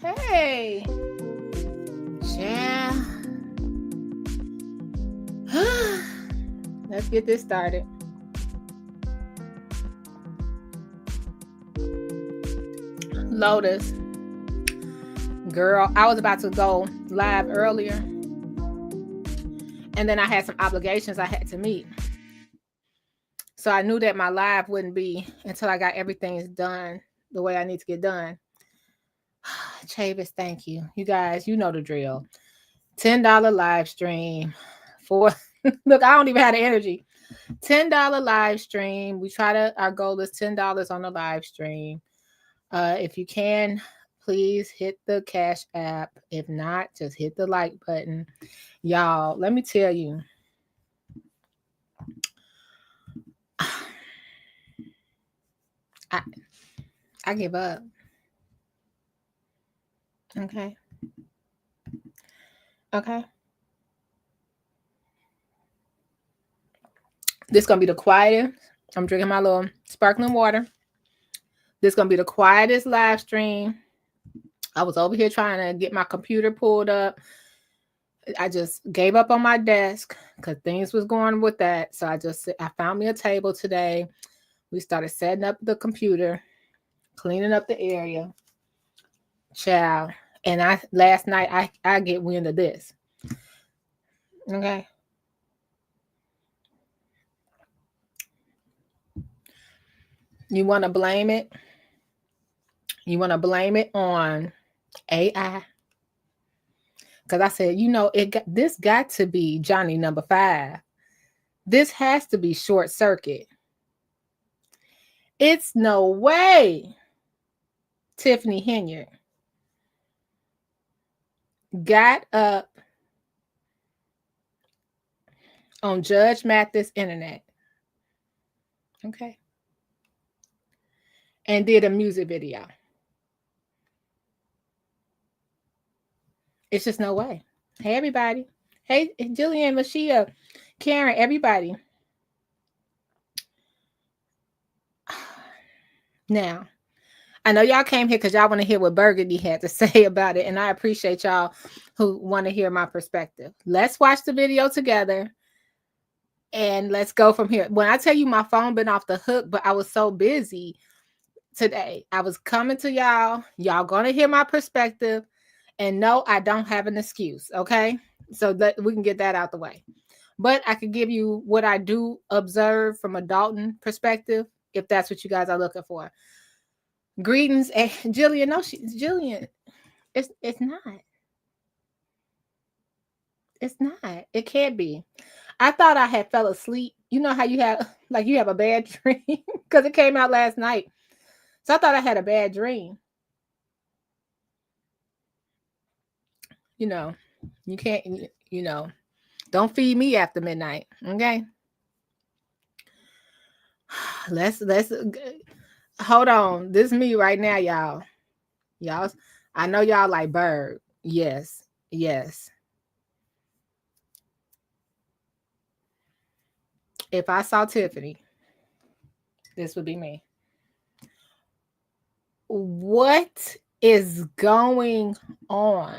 Hey. Yeah. Let's get this started. Lotus. Girl, I was about to go live earlier. And then I had some obligations I had to meet. So I knew that my live wouldn't be until I got everything done the way I need to get done. Chavis, thank you. You guys, you know the drill. $10 live stream for look, I don't even have the energy. $10 live stream. Our goal is $10 on the live stream. If you can, please hit the Cash App. If not, just hit the like button. Y'all, let me tell you. I give up. Okay. This is going to be the quietest. I'm drinking my little sparkling water. This is going to be the quietest live stream. I was over here trying to get my computer pulled up. I just gave up on my desk because things was going with that. So I found me a table today. We started setting up the computer, cleaning up the area. Child. And last night I get wind of this. Okay. You want to blame it? You want to blame it on AI? Because I said, this got to be Johnny number 5. This has to be short circuit. It's no way Tiffany Henyard got up on Judge Mathis' internet. Okay. And did a music video. It's just no way. Hey, everybody. Hey, Jillian, Mashia, Karen, everybody. Now, I know y'all came here because y'all want to hear what Burgundy had to say about it, and I appreciate y'all who want to hear my perspective. Let's watch the video together, and let's go from here. When I tell you my phone been off the hook, but I was so busy today. I was coming to y'all. Y'all going to hear my perspective, and no, I don't have an excuse, okay? So that we can get that out the way. But I could give you what I do observe from a Dalton perspective, if that's what you guys are looking for. Greetings, Jillian. No, Jillian. It's not. It's not. It can't be. I thought I had fell asleep. You know how you have a bad dream because it came out last night. So I thought I had a bad dream. You can't. Don't feed me after midnight. Okay. Let's hold on. This is me right now, y'all. Y'all, I know y'all like Bird. Yes. If I saw Tiffany, this would be me. What is going on?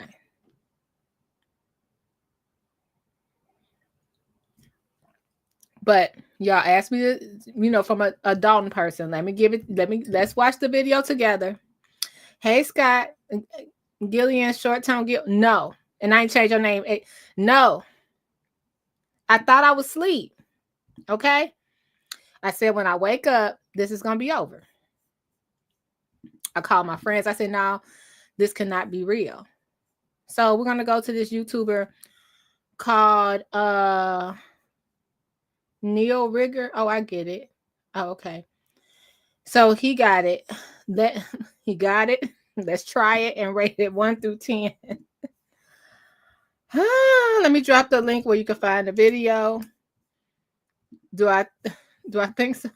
But y'all asked me to, from a Dalton person. Let's watch the video together. Hey, Scott, Gillian, short term no. And I ain't changed your name. No. I thought I was asleep. Okay. I said, when I wake up, this is going to be over. I called my friends. I said, no, this cannot be real. So we're going to go to this YouTuber called Neil Rigger. Oh, I get it. Oh, okay. So he got it. He got it. Let's try it and rate it 1 through 10. Let me drop the link where you can find the video. Do I think so?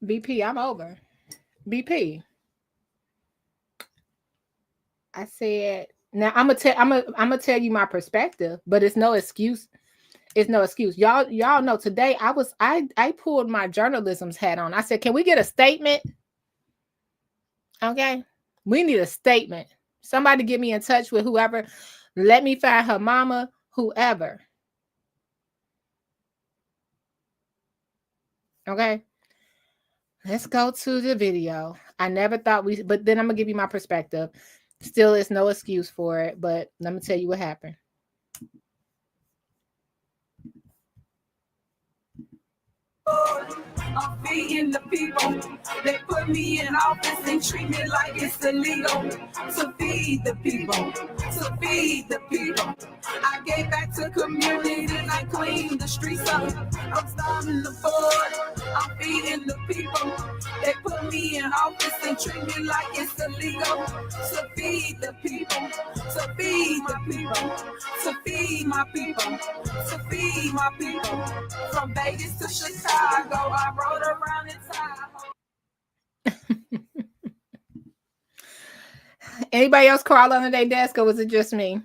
BP, I'm over. BP. I said, now I'm gonna tell you my perspective, but it's no excuse. It's no excuse. Y'all know today I pulled my journalism's hat on. I said, can we get a statement? Okay. We need a statement. Somebody get me in touch with whoever. Let me find her mama, whoever. Okay. Let's go to the video. I never thought but then I'm going to give you my perspective. Still, it's no excuse for it, but let me tell you what happened. I'm feeding the people. They put me in office and treat me like it's illegal. To feed the people. To feed the people. I gave back to communities and I cleaned the streets up. I'm starting the board. I'm feeding the people. They put me in office and treat me like it's illegal. To feed the people. To feed the people. To feed my people. To feed my people. From Vegas to Chicago, I rode around in Tahoe. Anybody else crawl under their desk, or was it just me?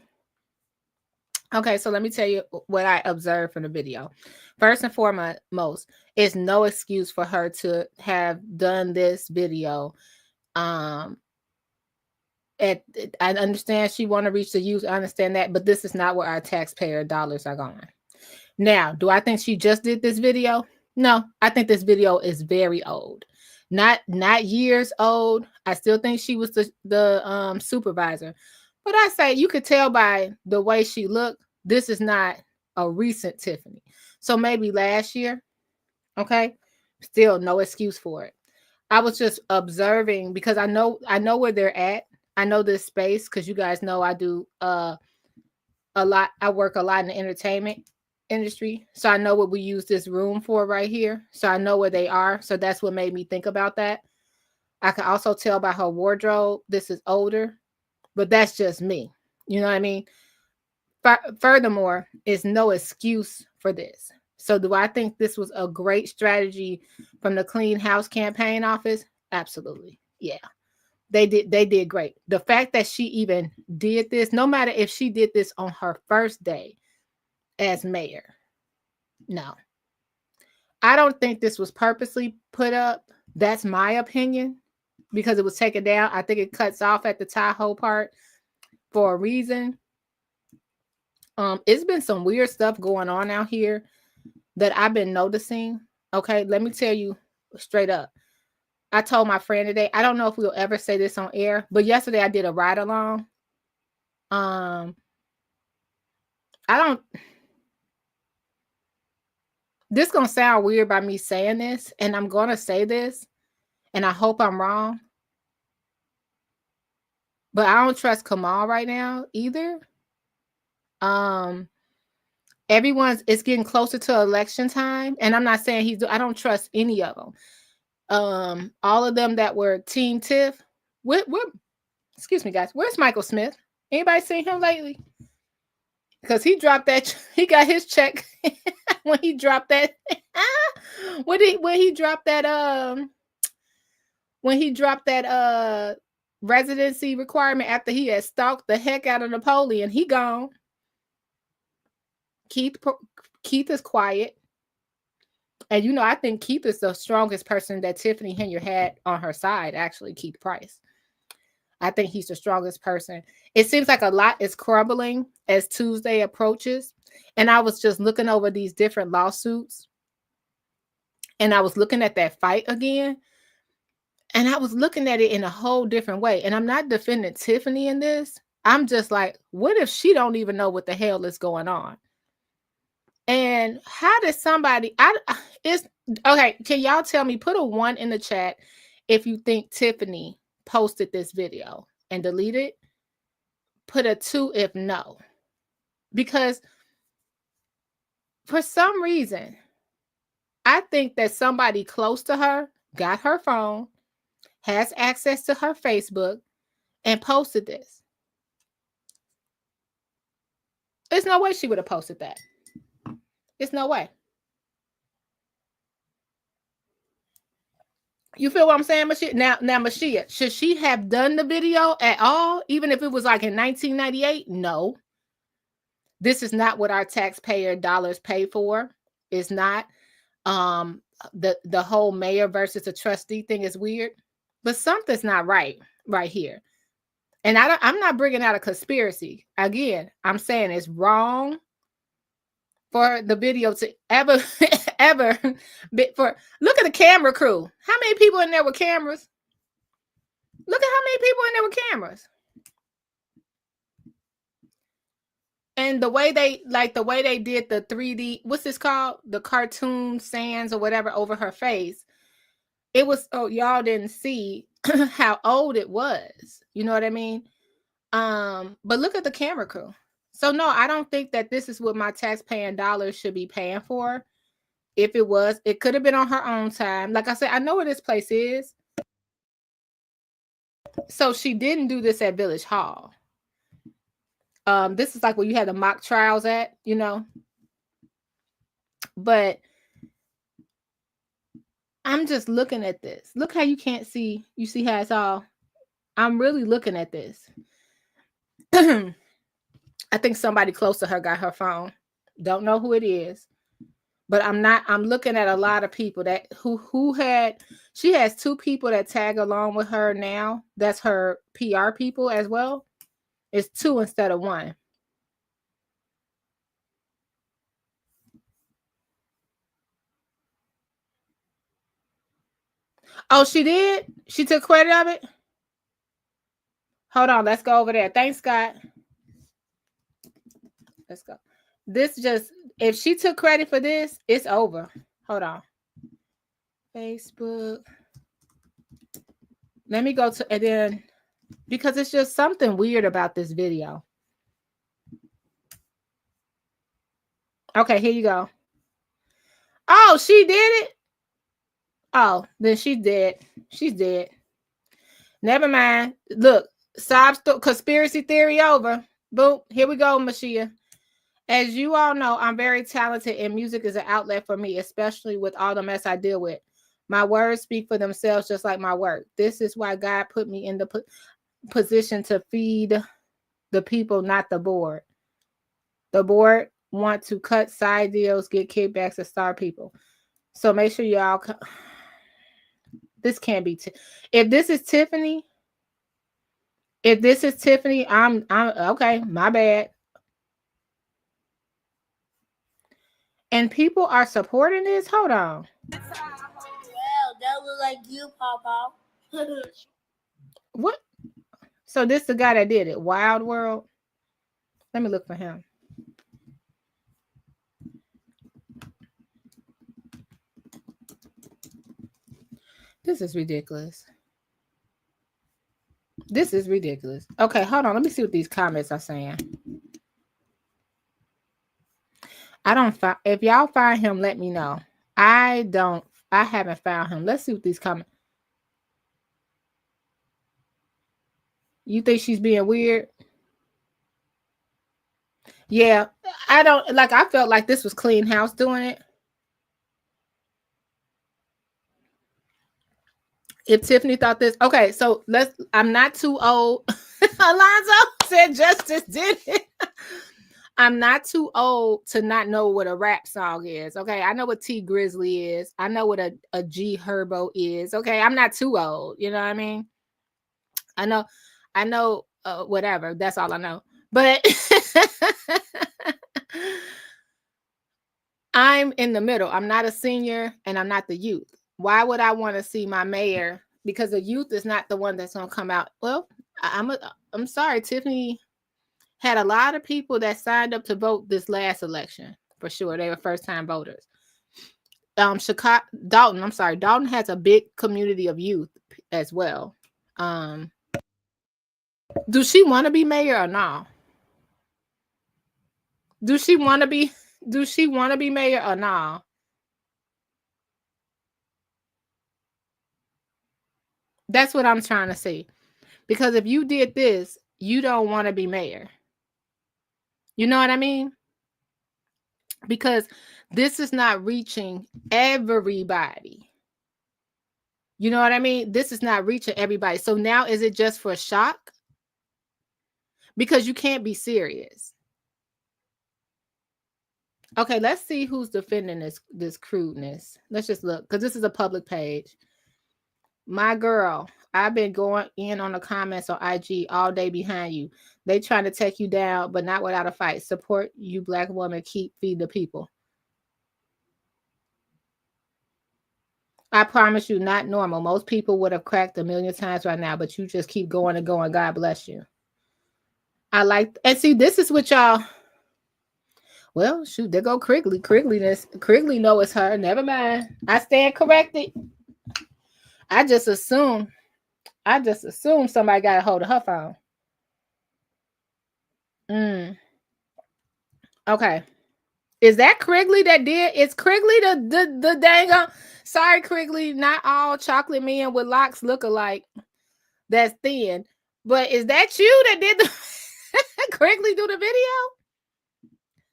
Okay, so let me tell you what I observed from the video. First and foremost, it's no excuse for her to have done this video. I understand she want to reach the youth. I understand that, but this is not where our taxpayer dollars are going. Now, do I think she just did this video? No, I think this video is very old. Not years old. I still think she was the supervisor. But I say you could tell by the way she looked, this is not a recent Tiffany. So maybe last year. Okay. Still no excuse for it. I was just observing because I know where they're at. I know this space because you guys know I do a lot. I work a lot in the entertainment industry. So I know what we use this room for right here. So I know where they are. So that's what made me think about that. I can also tell by her wardrobe, this is older, but that's just me. You know what I mean? Furthermore, it's no excuse for this. So do I think this was a great strategy from the Clean House Campaign Office? Absolutely. Yeah. They did great. The fact that she even did this, no matter if she did this on her first day as mayor. No. I don't think this was purposely put up. That's my opinion because it was taken down. I think it cuts off at the Tahoe part for a reason. It's been some weird stuff going on out here that I've been noticing. Okay, let me tell you straight up. I told my friend today, I don't know if we'll ever say this on air, but yesterday I did a ride along. This gonna sound weird by me saying this, and I'm gonna say this, and I hope I'm wrong. But I don't trust Kamal right now either. It's getting closer to election time, and I'm not saying I don't trust any of them. All of them that were Team Tiff. Excuse me, guys. Where's Michael Smith? Anybody seen him lately? Because he dropped that. He got his check when he dropped that. when he dropped that residency requirement after he had stalked the heck out of Napoleon. He gone. Keith is quiet. And I think Keith is the strongest person that Tiffany Henyard had on her side, actually, Keith Price. I think he's the strongest person. It seems like a lot is crumbling as Tuesday approaches. And I was just looking over these different lawsuits. And I was looking at that fight again. And I was looking at it in a whole different way. And I'm not defending Tiffany in this. I'm just like, what if she don't even know what the hell is going on? And how did somebody... okay, can y'all tell me, put a 1 in the chat if you think Tiffany posted this video and deleted it. Put a 2 if no. Because for some reason, I think that somebody close to her got her phone, has access to her Facebook, and posted this. There's no way she would have posted that. It's no way. You feel what I'm saying, Mashia? Now, Mashia, should she have done the video at all, even if it was like in 1998? No. This is not what our taxpayer dollars pay for. It's not. The whole mayor versus a trustee thing is weird, but something's not right here. And I'm not bringing out a conspiracy. Again, I'm saying it's wrong for the video to ever look at the camera crew. How many people in there with cameras? Look at how many people in there with cameras. And the way they did the 3D, what's this called? The cartoon sands or whatever over her face. It was, oh, y'all didn't see how old it was. You know what I mean? But look at the camera crew. So no, I don't think that this is what my taxpaying dollars should be paying for. If it was, it could have been on her own time. Like I said, I know where this place is. So she didn't do this at Village Hall. This is like where you had the mock trials at, you know. But I'm just looking at this. Look how you can't see. You see how it's all. I'm really looking at this. I think somebody close to her got her phone. Don't know who it is. But I'm looking at a lot of people that she has 2 people that tag along with her now. That's her PR people as well. It's 2 instead of 1. Oh, she did? She took credit of it? Hold on, let's go over there. Thanks, Scott. Let's go. This just, if she took credit for this, it's over. Hold on. Facebook. Let me go to, and then, because it's just something weird about this video. Okay, here you go. Oh, she did it? Oh, then she's dead. She's dead. Never mind. Look, conspiracy theory over. Boom. Here we go, Mashia. As you all know, I'm very talented and music is an outlet for me, especially with all the mess I deal with. My words speak for themselves just like my work. This is why God put me in the position to feed the people, not the board. The board want to cut side deals, get kickbacks, and star people. So make sure y'all... This can't be... If this is Tiffany, I'm okay, my bad. And people are supporting this? Hold on. Well, that look like you, Papa. What? So this the guy that did it, Wild World? Let me look for him. This is ridiculous. This is ridiculous. Okay, hold on. Let me see what these comments are saying. If y'all find him, let me know. I haven't found him. Let's see what these comments. You think she's being weird? Yeah, I felt like this was Clean House doing it. If Tiffany thought this, okay, so I'm not too old. Alonzo said Justice did it. I'm not too old to not know what a rap song is. Okay, I know what T Grizzly is. I know what a G Herbo is. Okay, I'm not too old. You know what I mean? I know whatever. That's all I know. But I'm in the middle. I'm not a senior and I'm not the youth. Why would I want to see my mayor? Because the youth is not the one that's going to come out. Well, I'm sorry, Tiffany had a lot of people that signed up to vote this last election, for sure. They were first-time voters. Dalton has a big community of youth as well. Do she want to be mayor or no? Do she want to be mayor or no? That's what I'm trying to see. Because if you did this, you don't want to be mayor. You know what I mean? Because this is not reaching everybody. You know what I mean? This is not reaching everybody. So now is it just for shock? Because you can't be serious. Okay, let's see who's defending this crudeness. Let's just look, because this is a public page. My girl, I've been going in on the comments on IG all day behind you. They trying to take you down, but not without a fight. Support you, Black woman. Keep feeding the people. I promise you, not normal. Most people would have cracked a million times right now, but you just keep going and going. God bless you. I like, and see, this is what y'all. Well, shoot, there go Crigley. Crigley know it's her. Never mind. I stand corrected. I just assume somebody got a hold of her phone. Okay. Is that Crigley that did? Is Crigley the dang? Sorry, Crigley. Not all chocolate men with locks look alike. That's thin. But is that you that did the Crigley do the video?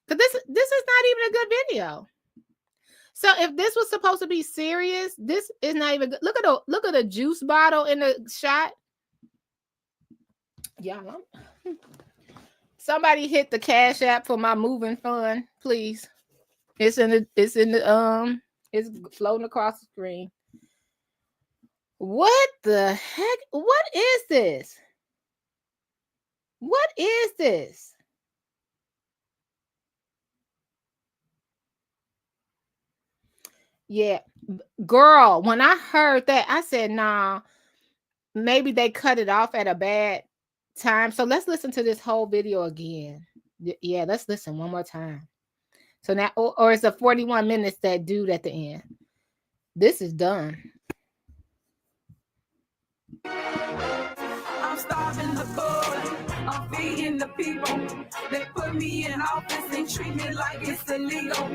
Because this is not even a good video. So if this was supposed to be serious, this is not even good. Look at the juice bottle in the shot. Yeah. Somebody hit the Cash App for my moving fund, please. It's floating across the screen. What the heck? What is this? What is this? Yeah, girl, when I heard that, I said, nah, maybe they cut it off at a bad time. So let's listen to this whole video again. Yeah, let's listen one more time. So now, or it's a 41 minutes that dude at the end. This is done. I'm starving the boy. I'm feeding the people. They put me in office and treat me like it's illegal.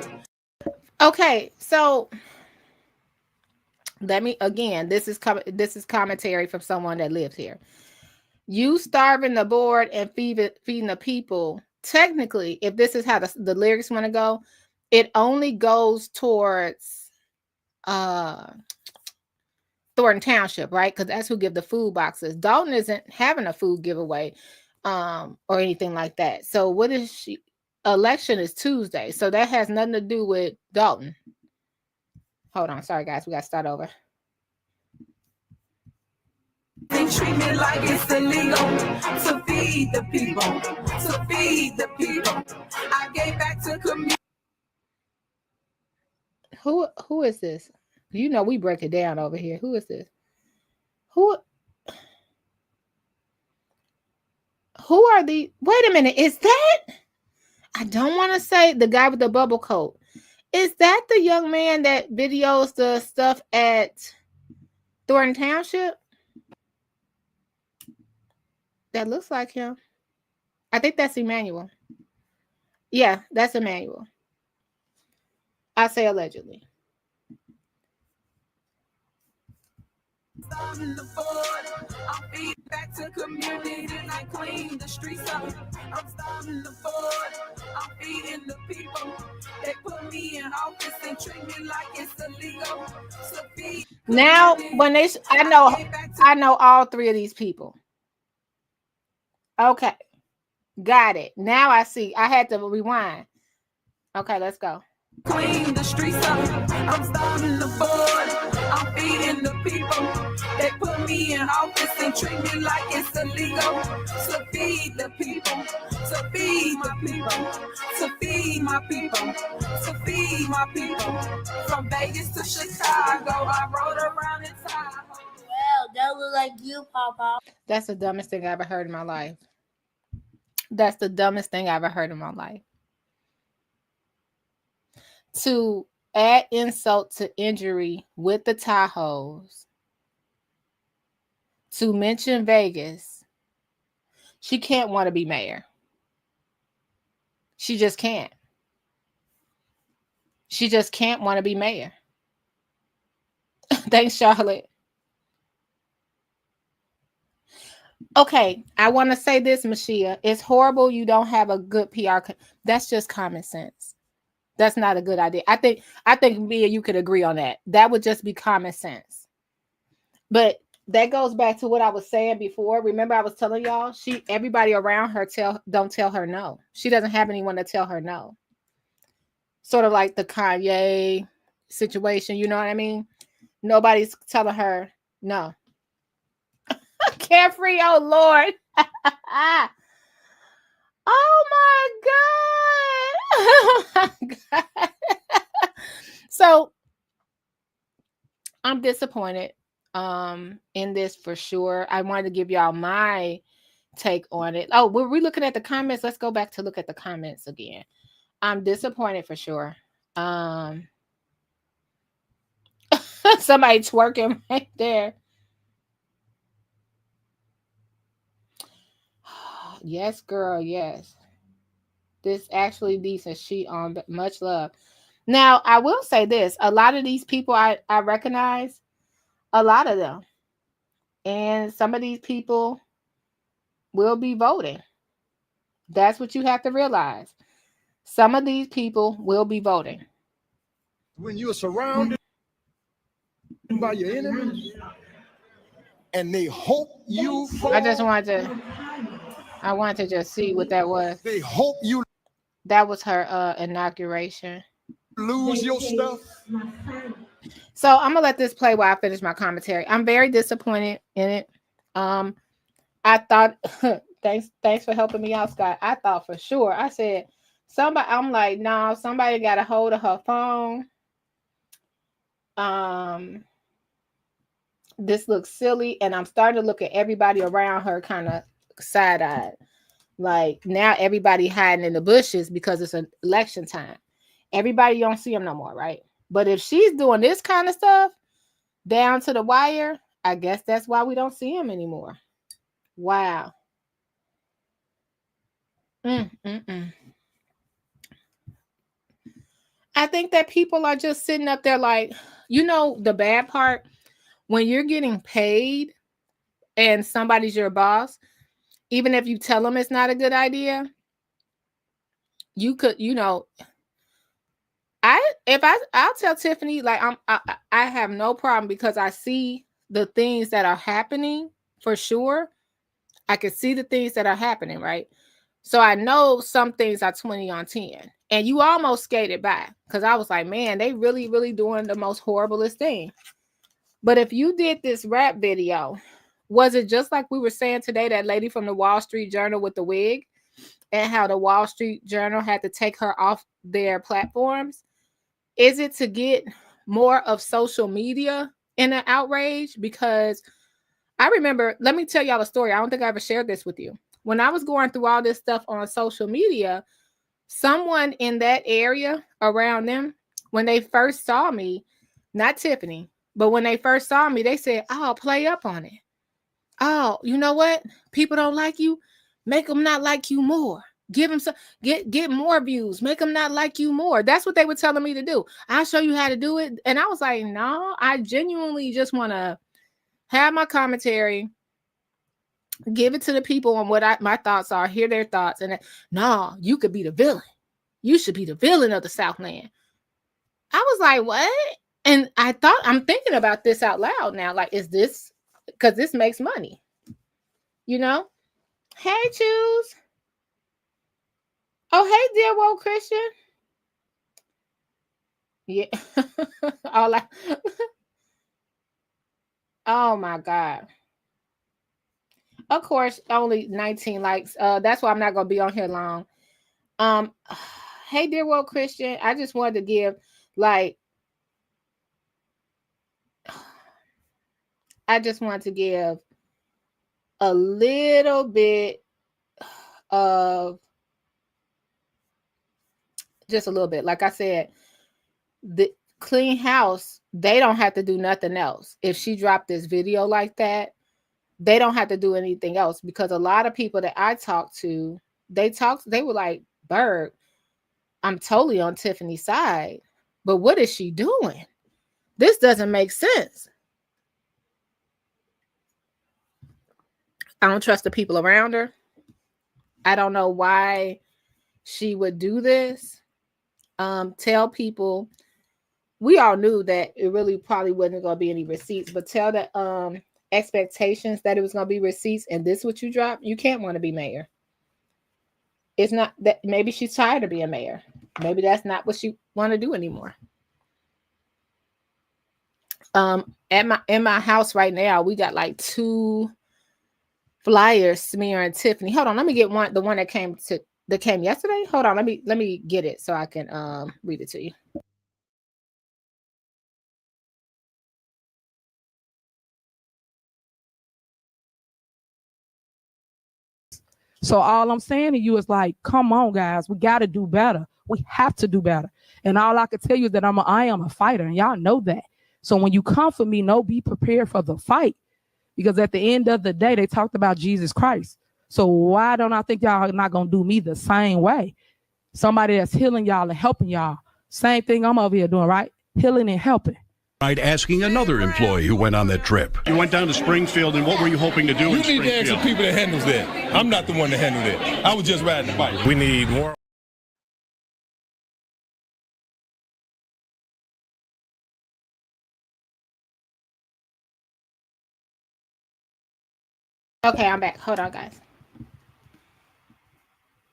Okay, so let me again. This is commentary from someone that lives here. You starving the board and feeding the people. Technically, if this is how the lyrics want to go, it only goes towards Thornton Township, right? Because that's who give the food boxes. Dalton isn't having a food giveaway or anything like that. So what is she? Election is Tuesday, so that has nothing to do with Dalton. Hold on, sorry guys, we got to start over. They treat me like it's illegal to feed the people, to feed the people. I gave back to community. Who is this? You know we break it down over here. Who is this? Who are the? Wait a minute, is that? I don't want to say the guy with the bubble coat. Is that the young man that videos the stuff at Thornton Township? That looks like him. I think that's Emmanuel. Yeah, that's Emmanuel. I say allegedly. I'm feeding back to community and I clean the streets up. I'm starving the board. I'm feeding the people. They put me in office and treat me like it's illegal. So now, when I know all three of these people. Okay, got it. Now I see. I had to rewind. Okay, let's go. Clean the streets up. I'm starving the board. I'm feeding the people. They put me in office and treat me like it's illegal. So feed the people. So feed the people. So feed my people. So feed my people. From Vegas to Chicago, I rode around in Tahoe. Well, that look like you, Papa. That's the dumbest thing I ever heard in my life. That's the dumbest thing I ever heard in my life. To add insult to injury with the Tahoes, to mention Vegas, she can't want to be mayor. She just can't. She just can't want to be mayor. Thanks, Charlotte. Okay, I want to say this, Mashia. It's horrible you don't have a good PR. That's just common sense. That's not a good idea. I think me and you could agree on that. That would just be common sense. But that goes back to what I was saying before. Remember, I was telling y'all, everybody around her don't tell her no. She doesn't have anyone to tell her no. sort of like the Kanye situation, you know what I mean? Nobody's telling her no. Carefree, oh Lord. Oh my God. So I'm disappointed in this for sure. I wanted to give y'all my take on it. Oh, were we looking at the comments? Let's go back to look at the comments again. I'm disappointed for sure. Somebody twerking right there. Yes, girl, yes. This actually decent. She on much love. Now, I will say this. A lot of these people I recognize, a lot of them. And some of these people will be voting. That's what you have to realize. Some of these people will be voting. When you are surrounded by your enemies and they hope you fall. I wanted to just see what that was. They hope you. That was her inauguration. Lose your stuff. So I'm gonna let this play while I finish my commentary. I'm very disappointed in it. I thought thanks for helping me out, Scott. I thought for sure. I said somebody. I'm like, no, somebody got a hold of her phone. This looks silly, and I'm starting to look at everybody around her kind of side-eyed. Like now, everybody hiding in the bushes because it's an election time. Everybody don't see them no more, right? But if she's doing this kind of stuff down to the wire, I guess that's why we don't see him anymore. Wow. I think that people are just sitting up there like, you know, the bad part, when you're getting paid and somebody's your boss, even if you tell them it's not a good idea, you could, you know, I'll tell Tiffany, like I have no problem because I see the things that are happening for sure. I can see the things that are happening, right? So I know some things are 20 on 10. And you almost skated by because I was like, man, they really, really doing the most horriblest thing. But if you did this rap video, was it just like we were saying today, that lady from the Wall Street Journal with the wig, and how the Wall Street Journal had to take her off their platforms? Is it to get more of social media in an outrage? Because I remember, let me tell y'all a story. I don't think I ever shared this with you. When I was going through all this stuff on social media, someone in that area around them, when they first saw me, not Tiffany, but when they first saw me, they said, "Oh, play up on it. Oh, you know what? People don't like you. Make them not like you more. Give them some, get more views. Make them not like you more." That's what they were telling me to do. I'll show you how to do it. And I was like, no, I genuinely just want to have my commentary, give it to the people on what my thoughts are, hear their thoughts. And no, you could be the villain. You should be the villain of the Southland. I was like, what? And I'm thinking about this out loud now. Like, is this, because this makes money, you know? Hey, Choose. Oh, hey, dear woke Christian. Yeah. Oh my God. Of course, only 19 likes. That's why I'm not gonna be on here long. Hey, dear woke Christian. I just wanted to give, like, I just want to give a little bit of, just a little bit. Like I said, the clean house, they don't have to do nothing else. If she dropped this video like that, they don't have to do anything else, because a lot of people that I talked to, they were like, Berg, I'm totally on Tiffany's side, but what is she doing? This doesn't make sense. I don't trust the people around her. I don't know why she would do this. Tell people, we all knew that it really probably wasn't going to be any receipts, but tell the expectations that it was going to be receipts, and this what you drop. You can't want to be mayor. It's not that, maybe she's tired of being mayor. Maybe that's not what she want to do anymore. In my house right now, we got like 2 flyers smearing Tiffany. Hold on, let me get the one that came yesterday. Hold on, let me get it so I can read it to you. So all I'm saying to you is like, come on, guys, we got to do better. We have to do better. And all I can tell you is that I am a fighter, and y'all know that. So when you come for me, be prepared for the fight, because at the end of the day, they talked about Jesus Christ. So why don't I think y'all are not going to do me the same way? Somebody that's healing y'all and helping y'all. Same thing I'm over here doing, right? Healing and helping. Asking another employee who went on that trip. You went down to Springfield, and what were you hoping to do in Springfield? You need to ask the people that handles that. I'm not the one that handled that. I was just riding the bike. We need more. Okay, I'm back. Hold on, guys.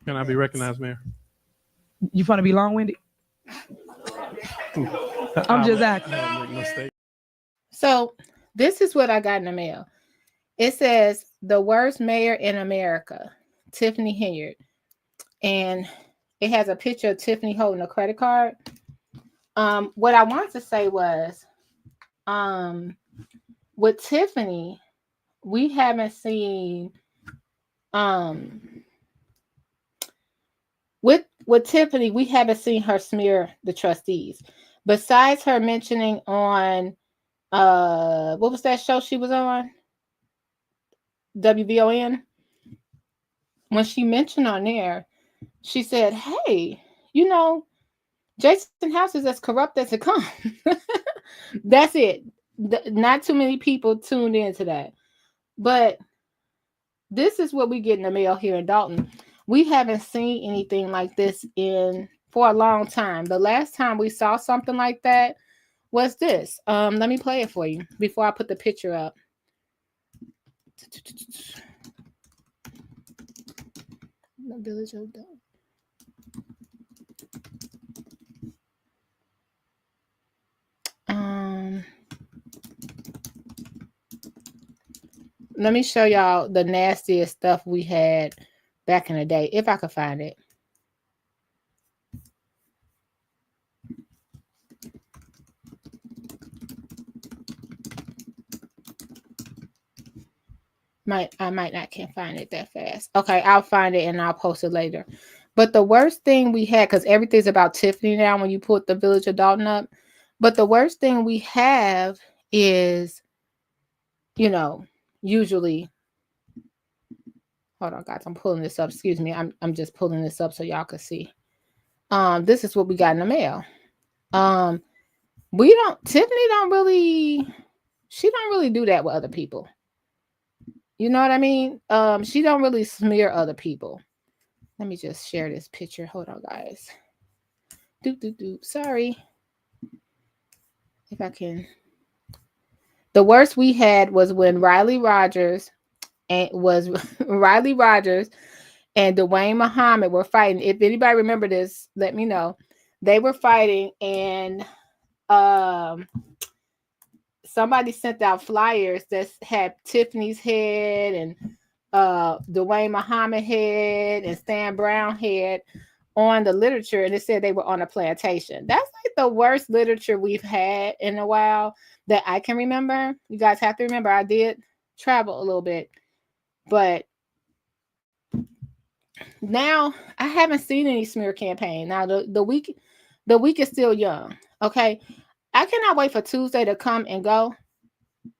Can I be recognized, Mayor? You want to be long-winded? I'm just asking. So this is what I got in the mail. It says the worst mayor in America, Tiffany Henyard. And it has a picture of Tiffany holding a credit card. What I wanted to say was, with Tiffany, we haven't seen with Tiffany, we haven't seen her smear the trustees. Besides her mentioning on what was that show she was on? WVON. When she mentioned on there, she said, hey, Jason House is as corrupt as it comes. That's it. Not too many people tuned into that. But this is what we get in the mail here in Dalton. We haven't seen anything like this for a long time. The last time we saw something like that was this. Let me play it for you before I put the picture up. The Village of Dalton. Let me show y'all the nastiest stuff we had back in the day, if I could find it. I might not can find it that fast. Okay, I'll find it and I'll post it later. But the worst thing we had, because everything's about Tiffany now when you put the Village of Dalton up. But the worst thing we have is, usually. Hold on, guys. I'm pulling this up. Excuse me. I'm just pulling this up so y'all can see. This is what we got in the mail. Tiffany don't really do that with other people. You know what I mean? She don't really smear other people. Let me just share this picture. Hold on, guys. Sorry. If I can. The worst we had was when Riley Rogers and Dwayne Muhammad were fighting. If anybody remember this, let me know. They were fighting, and somebody sent out flyers that had Tiffany's head and Dwayne Muhammad head and Stan Brown head on the literature, and it said they were on a plantation. That's like the worst literature we've had in a while that I can remember. You guys have to remember I did travel a little bit, but now I haven't seen any smear campaign. Now the week is still young. Okay. I cannot wait for Tuesday to come and go.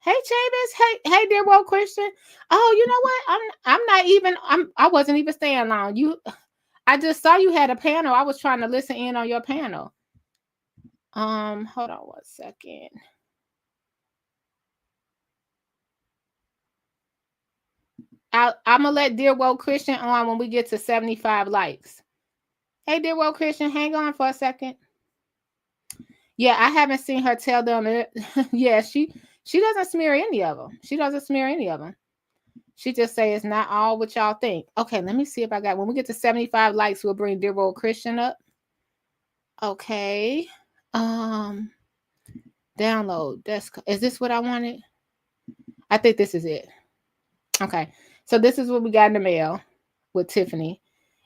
Hey Chavis, hey dear world Christian. Oh, you know what? I wasn't even staying long. I just saw you had a panel. I was trying to listen in on your panel. Hold on 1 second. I'm gonna let Dear World Christian on when we get to 75 likes. Hey, Dear World Christian, hang on for a second. Yeah, I haven't seen her tell them. Yeah, she doesn't smear any of them. She doesn't smear any of them. She just say it's not all what y'all think. Okay, let me see if I got. When we get to 75 likes, we'll bring Dear World Christian up. Okay. Download. Is this what I wanted? I think this is it. Okay. So this is what we got in the mail with Tiffany.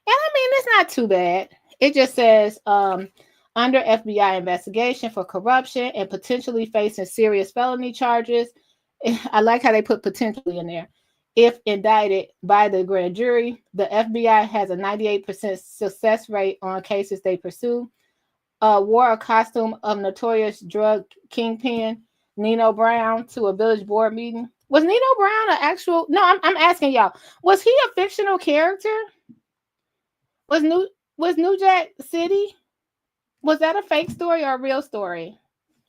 And I mean, it's not too bad. It just says under FBI investigation for corruption and potentially facing serious felony charges. I like how they put potentially in there. If indicted by the grand jury, the FBI has a 98% success rate on cases they pursue. Wore a costume of notorious drug kingpin Nino Brown to a village board meeting. Was Nino Brown an actual? No, I'm asking y'all. Was he a fictional character? Was New Jack City? Was that a fake story or a real story?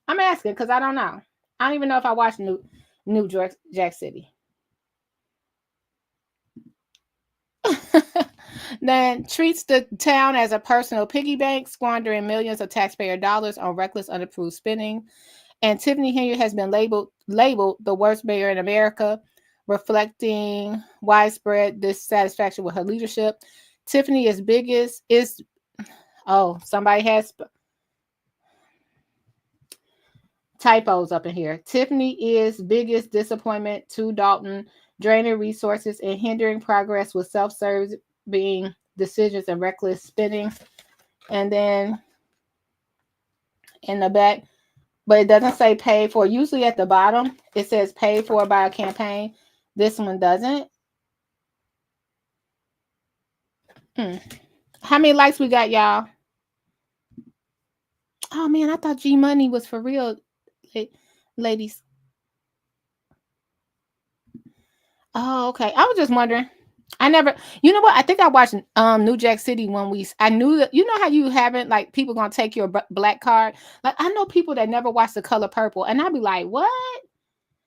I'm asking because I don't know. I don't even know if I watched New Jack City. Then treats the town as a personal piggy bank, squandering millions of taxpayer dollars on reckless, unapproved spending. And Tiffany Henyard has been labeled the worst mayor in America, reflecting widespread dissatisfaction with her leadership. Tiffany somebody has typos up in here. Tiffany is biggest disappointment to Dalton, draining resources and hindering progress with self-serving decisions and reckless spending. And then in the back, but it doesn't say paid for. Usually at the bottom, it says paid for by a campaign. This one doesn't. How many likes we got, y'all? Oh, man, I thought G Money was for real, ladies. Oh, okay. I was just wondering. You know what? I think I watched New Jack City I knew that, you know how you haven't, like, people gonna take your black card. Like, I know people that never watched The Color Purple, and I'd be like, what?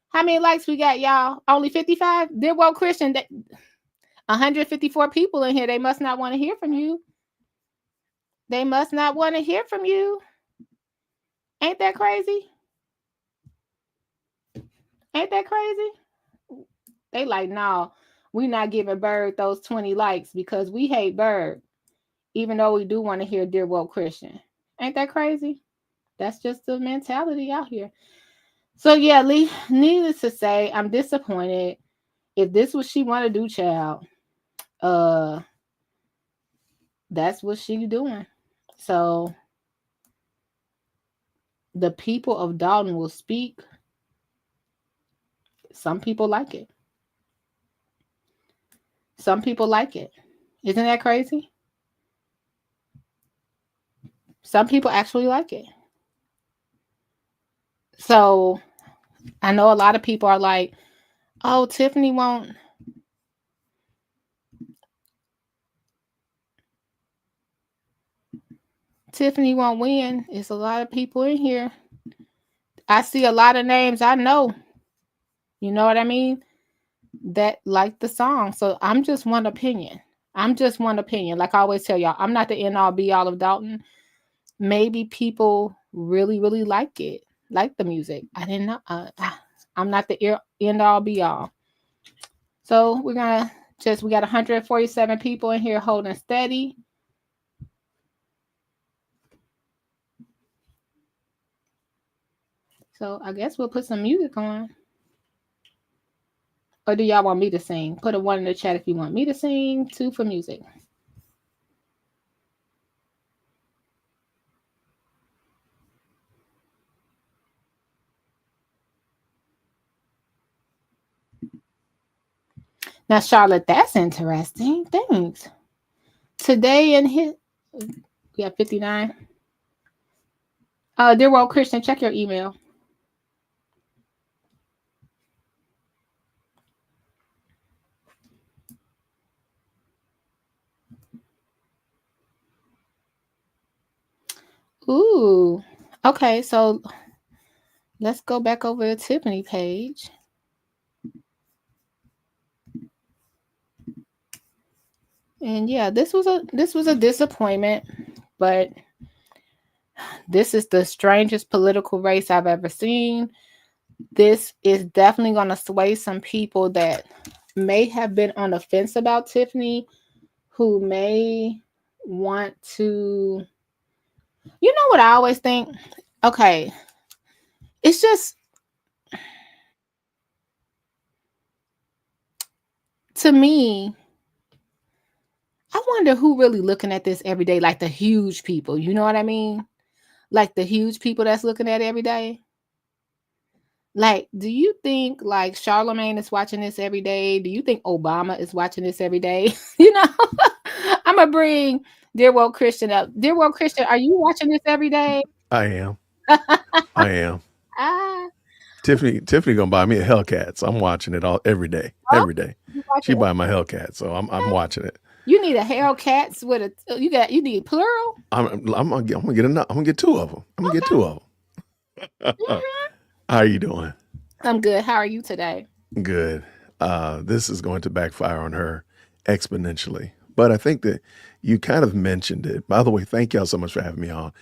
How many likes we got, y'all? Only 55? Dear Woke Christian, 154 people in here. They must not want to hear from you. They must not want to hear from you. Ain't that crazy? Ain't that crazy? They like, no, we not giving Bird those 20 likes because we hate Bird, even though we do want to hear Dear Woke Christian. Ain't that crazy? That's just the mentality out here. So yeah, needless to say, I'm disappointed. If this was she want to do, child, that's what she doing. So the people of Dalton will speak. Some people like it. Some people like it. Isn't that crazy? Some people actually like it. So I know a lot of people are like, oh, Tiffany won't. Tiffany won't win. It's a lot of people in here. I see a lot of names I know. You know what I mean? That like the song. So I'm just one opinion. Like I always tell y'all, I'm not the end all be all of Dalton. Maybe people really, really like it, like the music. I didn't know. I'm not the end all be all. So we got 147 people in here holding steady. So I guess we'll put some music on. Or do y'all want me to sing? Put a 1 in the chat if you want me to sing, 2 for music. Now, Charlotte, that's interesting. Thanks. Today in his, we have 59. Dear World Christian, check your email. Ooh, okay. So let's go back over to Tiffany page. And yeah, this was a disappointment, but this is the strangest political race I've ever seen. This is definitely going to sway some people that may have been on the fence about Tiffany, who may want to You know what I always think? Okay, it's just, to me, I wonder who really looking at this every day, like the huge people. You know what I mean? Like the huge people that's looking at it every day. Like, do you think like Charlemagne is watching this every day? Do you think Obama is watching this every day? You know, I'm gonna bring Dear World Christian up. Dear World Christian, are you watching this every day? I am. I am. Ah, Tiffany gonna buy me a Hellcat, so I'm watching it every day. oh, Every day. you She watching? buy my Hellcat, so I'm watching it. You need a Hellcats with a. You need plural. I'm gonna get enough. I'm gonna get two of them. I'm gonna get two of them. Mhm. How are you doing? I'm good. How are you today? Good. This is going to backfire on her exponentially, but I think that you kind of mentioned it. By the way, thank y'all so much for having me on.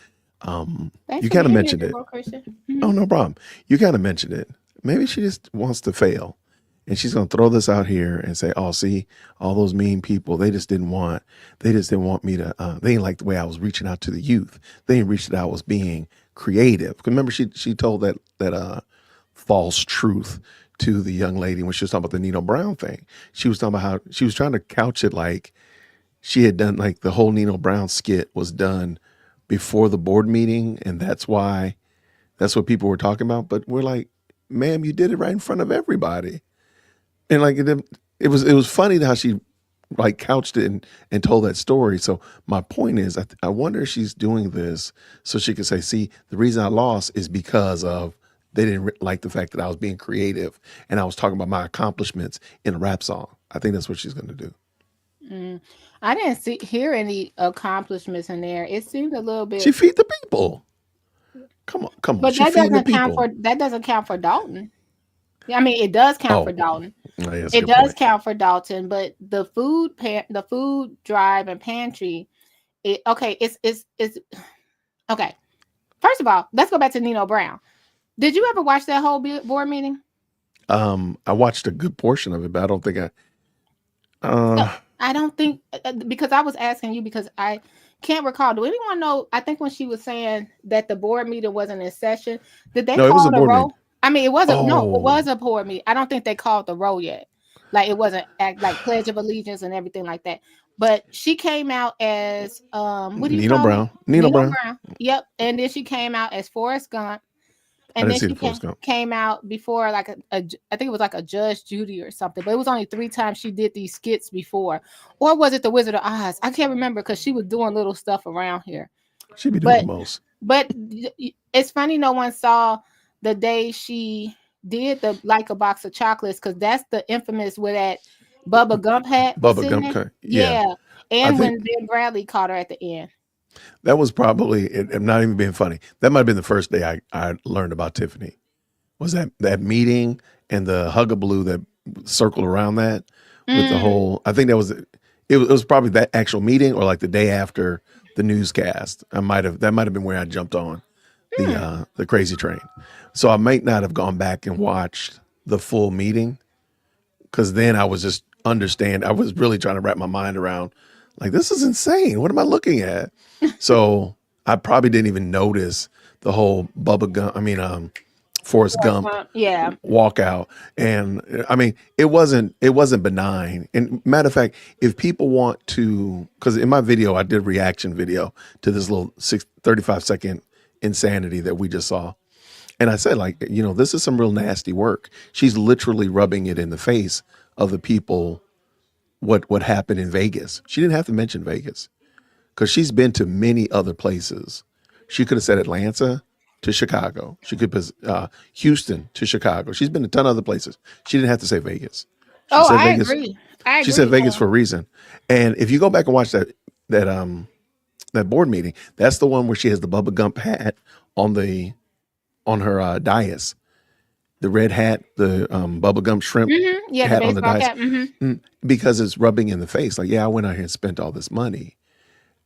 Thanks You for kind of being here, mentioned Dear it. World Christian. Oh, no problem. You kind of mentioned it. Maybe she just wants to fail. And she's going to throw this out here and say, oh, see, all those mean people, they just didn't want me to, they didn't like the way I was reaching out to the youth. They didn't reach that I was being creative. Remember, she told that false truth to the young lady when she was talking about the Nino Brown thing. She was talking about how she was trying to couch it like she had done, like the whole Nino Brown skit was done before the board meeting. And that's what people were talking about. But we're like, ma'am, you did it right in front of everybody. And like it was funny how she like couched it and told that story. So my point is, I wonder if she's doing this so she could say, see, the reason I lost is because of they didn't like the fact that I was being creative and I was talking about my accomplishments in a rap song. I think that's what she's going to do. I didn't hear any accomplishments in there. It seemed a little bit. She feed the people. Come on. But She that feeding the doesn't count people. that doesn't count for Dalton. I mean, it does count for Oh, Dalton. that's a It good does point. count for Dalton, but the food drive and pantry, it's okay. First of all, let's go back to Nino Brown. Did you ever watch that whole board meeting? I watched a good portion of it, but I don't think So, I don't think because I was asking you because I can't recall. Do anyone know? I think when she was saying that the board meeting wasn't in session, did they no, it was call a the board meeting. roll? I mean, it wasn't. No, it Oh, was a board meeting. I don't think they called the roll yet. Like it wasn't like Pledge of Allegiance and everything like that. But she came out as what do you Nino call Brown. it? Nino Nino Brown. Brown. Yep. And then she came out as Forrest Gump. I And didn't then see she the Forrest Gump. came out before like I think it was like a Judge Judy or something, but it was only 3 times she did these skits before. Or was it the Wizard of Oz? I can't remember because she was doing little stuff around here. She be doing But the most. but it's funny no one saw the day she did the like a box of chocolates because that's the infamous where that Bubba Gump hat was Bubba sitting Gump. there. Yeah. Yeah. I And think when Ben Bradley caught her at the end. that was probably, I'm not even being funny. That might have been the first day I learned about Tiffany. Was that meeting and the hugabaloo that circled around that with the whole, I think it was probably that actual meeting or like the day after the newscast. That might have been where I jumped on the crazy train. So I might not have gone back and watched the full meeting because then I was just I was really trying to wrap my mind around like, this is insane. What am I looking at? So I probably didn't even notice the whole Forrest Gump Yeah. walkout. And I mean, it wasn't benign. And matter of fact, if people want to, because in my video, I did a reaction video to this little 35-second insanity that we just saw. And I said, like, this is some real nasty work. She's literally rubbing it in the face of the people what happened in Vegas. She didn't have to mention Vegas because she's been to many other places. She could have said Atlanta to Chicago. She could have Houston to Chicago. She's been to a ton of other places. She didn't have to say Vegas. She said I Vegas. agree. She said Vegas for a reason. And if you go back and watch that board meeting, that's the one where she has the Bubba Gump hat on her dais. The red hat, the Bubba Gump shrimp Yeah, hat the on the baseball dais. cap. Because it's rubbing in the face. Like, yeah, I went out here and spent all this money.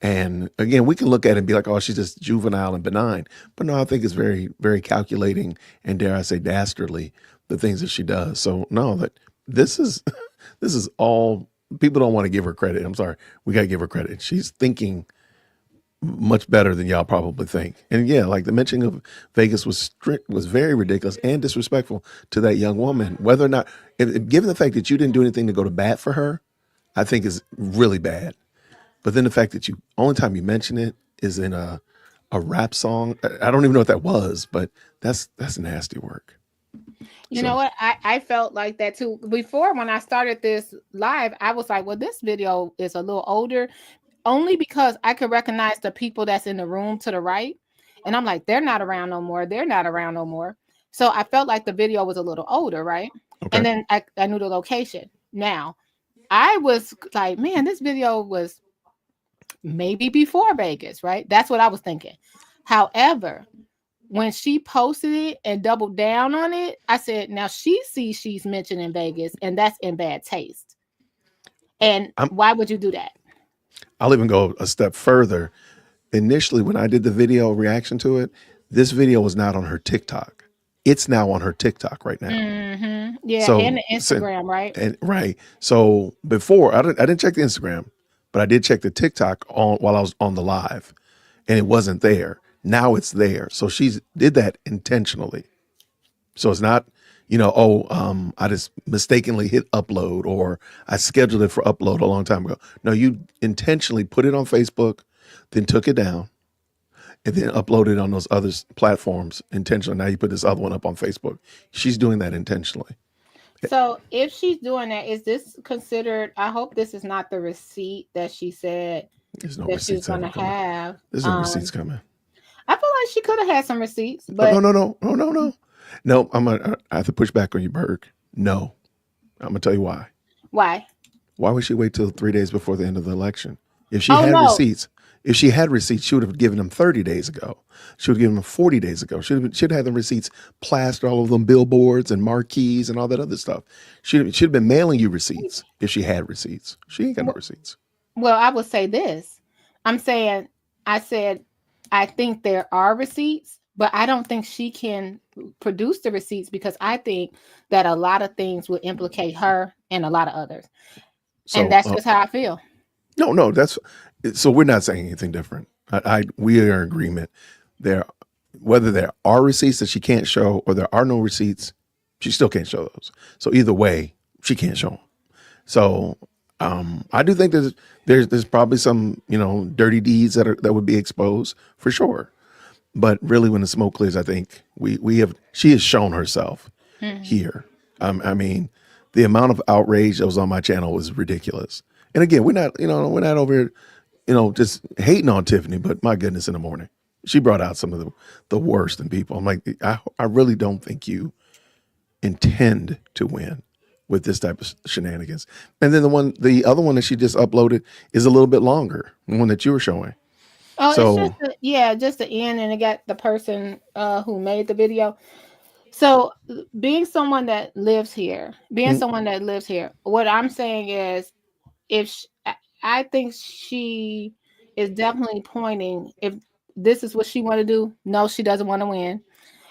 And again, we can look at it and be like, oh, she's just juvenile and benign. But no, I think it's very, very calculating and, dare I say, dastardly, the things that she does. So no, that this is all, people don't want to give her credit. I'm sorry. We got to give her credit. She's thinking much better than y'all probably think. And yeah, like the mentioning of Vegas was very ridiculous and disrespectful to that young woman. Whether or not, given the fact that you didn't do anything to go to bat for her, I think is really bad. But then the fact that only time you mention it is in a rap song. I don't even know what that was, but that's nasty work. You know what? I felt like that too. Before, when I started this live, I was like, well, this video is a little older, only because I could recognize the people that's in the room to the right. And I'm like, they're not around no more. They're not around no more. So I felt like the video was a little older, right? Okay. And then I knew the location. Now, I was like, man, this video was maybe before Vegas, right? That's what I was thinking. However, when she posted it and doubled down on it, I said, now she sees she's mentioned in Vegas, and that's in bad taste. And why would you do that? I'll even go a step further. Initially, when I did the video reaction to it, this video was not on her TikTok. It's now on her TikTok right now. Mm-hmm. Yeah, so, and the Instagram, right? And right. So before, I didn't check the Instagram, but I did check the TikTok while I was on the live, and it wasn't there. Now it's there. So she did that intentionally. So it's not, I just mistakenly hit upload, or I scheduled it for upload a long time ago. No, you intentionally put it on Facebook, then took it down, and then uploaded it on those other platforms intentionally. Now you put this other one up on Facebook. She's doing that intentionally. So if she's doing that, is this considered, I hope this is not the receipt that she said that she's going to have. There's no receipts coming. I feel like she could have had some receipts, but no. No, I have to push back on you, Berg. No, I'm gonna tell you why. Why? Why would she wait till 3 days before the end of the election? If she had receipts, she would have given them 30 days ago. She would have given them 40 days ago. She'd have had the receipts plastered all over them billboards and marquees and all that other stuff. She'd have been mailing you receipts if she had receipts. She ain't got no receipts. Well, I would say this. I said, I think there are receipts, but I don't think she can produce the receipts because I think that a lot of things will implicate her and a lot of others. And that's just how I feel. No, so we're not saying anything different. We are in agreement. Whether there are receipts that she can't show or there are no receipts, she still can't show those. So either way, she can't show them. So I do think there's probably some dirty deeds that would be exposed for sure. But really, when the smoke clears, I think she has shown herself here. I mean, the amount of outrage that was on my channel was ridiculous. And again, we're not over here, just hating on Tiffany, but my goodness, in the morning, she brought out some of the worst in people. I'm like, I really don't think you intend to win with this type of shenanigans. And then the other one that she just uploaded is a little bit longer, the one that you were showing. Oh, so, it's just the end, and it got the person who made the video. So being someone that lives here, what I'm saying is, I think she is definitely pointing, if this is what she want to do, no, she doesn't want to win.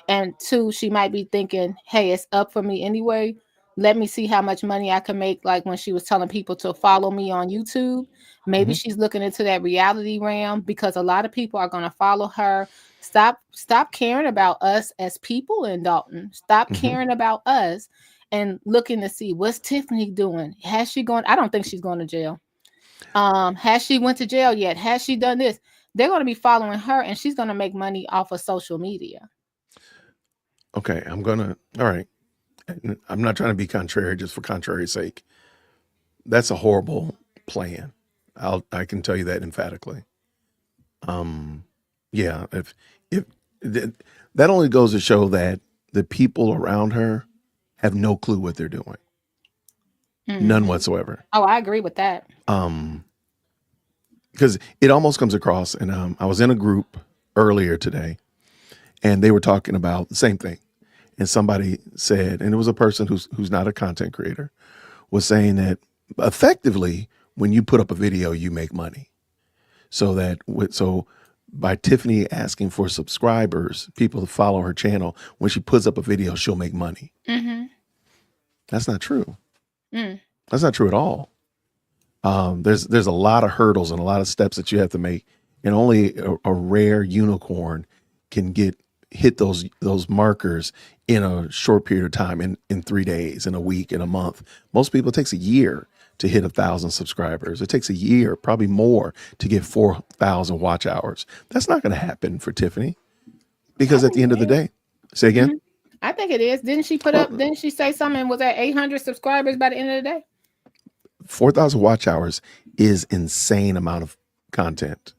And two, she might be thinking, hey, it's up for me anyway. Let me see how much money I can make. Like when she was telling people to follow me on YouTube, maybe she's looking into that reality realm because a lot of people are going to follow her. Stop caring about us as people in Dalton. Stop caring about us and looking to see what's Tiffany doing. Has she gone? I don't think she's going to jail. Has she went to jail yet? Has she done this? They're going to be following her, and she's going to make money off of social media. Okay, all right. I'm not trying to be contrary just for contrary's sake. That's a horrible plan. I can tell you that emphatically. Yeah, if that only goes to show that the people around her have no clue what they're doing. None whatsoever. Oh, I agree with that. Because it almost comes across, and I was in a group earlier today, and they were talking about the same thing. And somebody said, and it was a person who's not a content creator, was saying that effectively, when you put up a video, you make money. So by Tiffany asking for subscribers, people to follow her channel, when she puts up a video, she'll make money. That's not true. That's not true at all. There's a lot of hurdles and a lot of steps that you have to make and only a rare unicorn can hit those markers in a short period of time, in 3 days, in a week, in a month. Most people, it takes a year to hit 1,000 subscribers. It takes a year, probably more, to get 4,000 watch hours. That's not going to happen for Tiffany, because at the end of the day, say again. I think it is. Didn't she didn't she say something? Was that 800 subscribers by the end of the day? 4,000 watch hours is insane amount of content,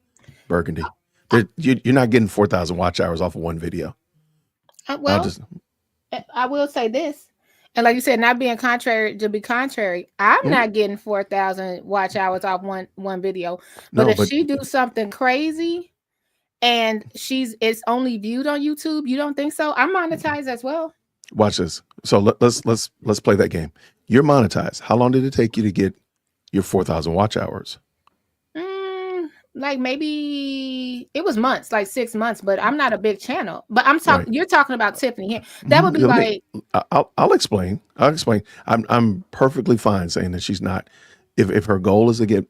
Burgundy. You're not getting 4,000 watch hours off of one video. Well, I will say this, and like you said, not being contrary to be contrary, I'm not getting 4,000 watch hours off one video. But if she do something crazy and it's only viewed on YouTube, you don't think so? I'm monetized as well. Watch this. So let's play that game. You're monetized. How long did it take you to get your 4,000 watch hours? Like maybe it was months, like 6 months, but I'm not a big channel. But I'm talking, Right. You're talking about Tiffany here. That would be like, I'll explain. I'm perfectly fine saying that she's not, if her goal is to get,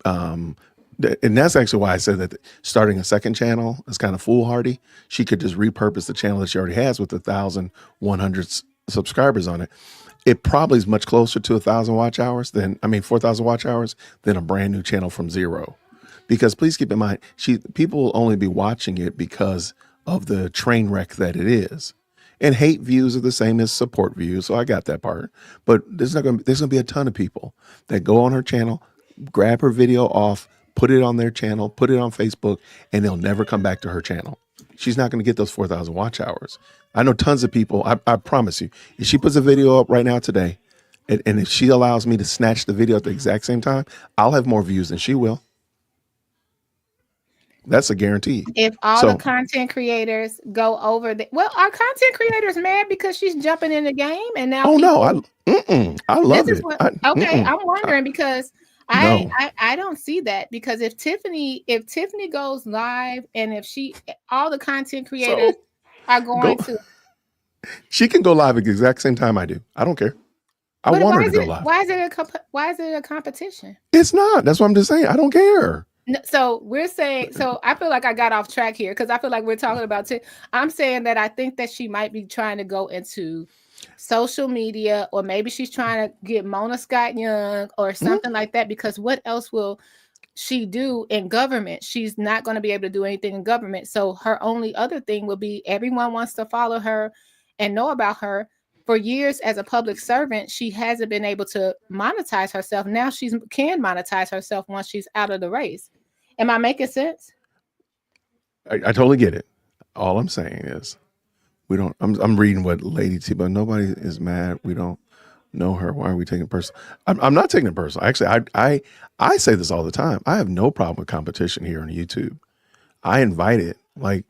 and that's actually why I said that starting a second channel is kind of foolhardy. She could just repurpose the channel that she already has with 1,100 subscribers on it. It probably is much closer to 4,000 watch hours than a brand new channel from zero. Because please keep in mind, people will only be watching it because of the train wreck that it is. And hate views are the same as support views, so I got that part. But there's gonna be a ton of people that go on her channel, grab her video off, put it on their channel, put it on Facebook, and they'll never come back to her channel. She's not going to get those 4,000 watch hours. I know tons of people. I promise you, if she puts a video up right now today, and if she allows me to snatch the video at the exact same time, I'll have more views than she will. That's a guarantee. If all the content creators go over our content creators mad because she's jumping in the game, and now I love it. I'm wondering because I don't see that, because if Tiffany goes live, and if all the content creators are going to, she can go live at the exact same time I do. I don't care. I want her to go live. Why is it a competition? It's not. That's what I'm just saying. I don't care. So we're saying, I feel like I got off track here, because I feel like we're talking about I'm saying that I think that she might be trying to go into social media, or maybe she's trying to get Mona Scott Young or something like that, because what else will she do in government? She's not going to be able to do anything in government. So her only other thing will be, everyone wants to follow her and know about her. For years as a public servant, she hasn't been able to monetize herself. Now she can monetize herself once she's out of the race. Am I making sense? I totally get it. All I'm saying is, I'm reading what Lady T, but nobody is mad. We don't know her. Why are we taking it personal? I'm not taking it personal. Actually, I say this all the time. I have no problem with competition here on YouTube. I invite it. I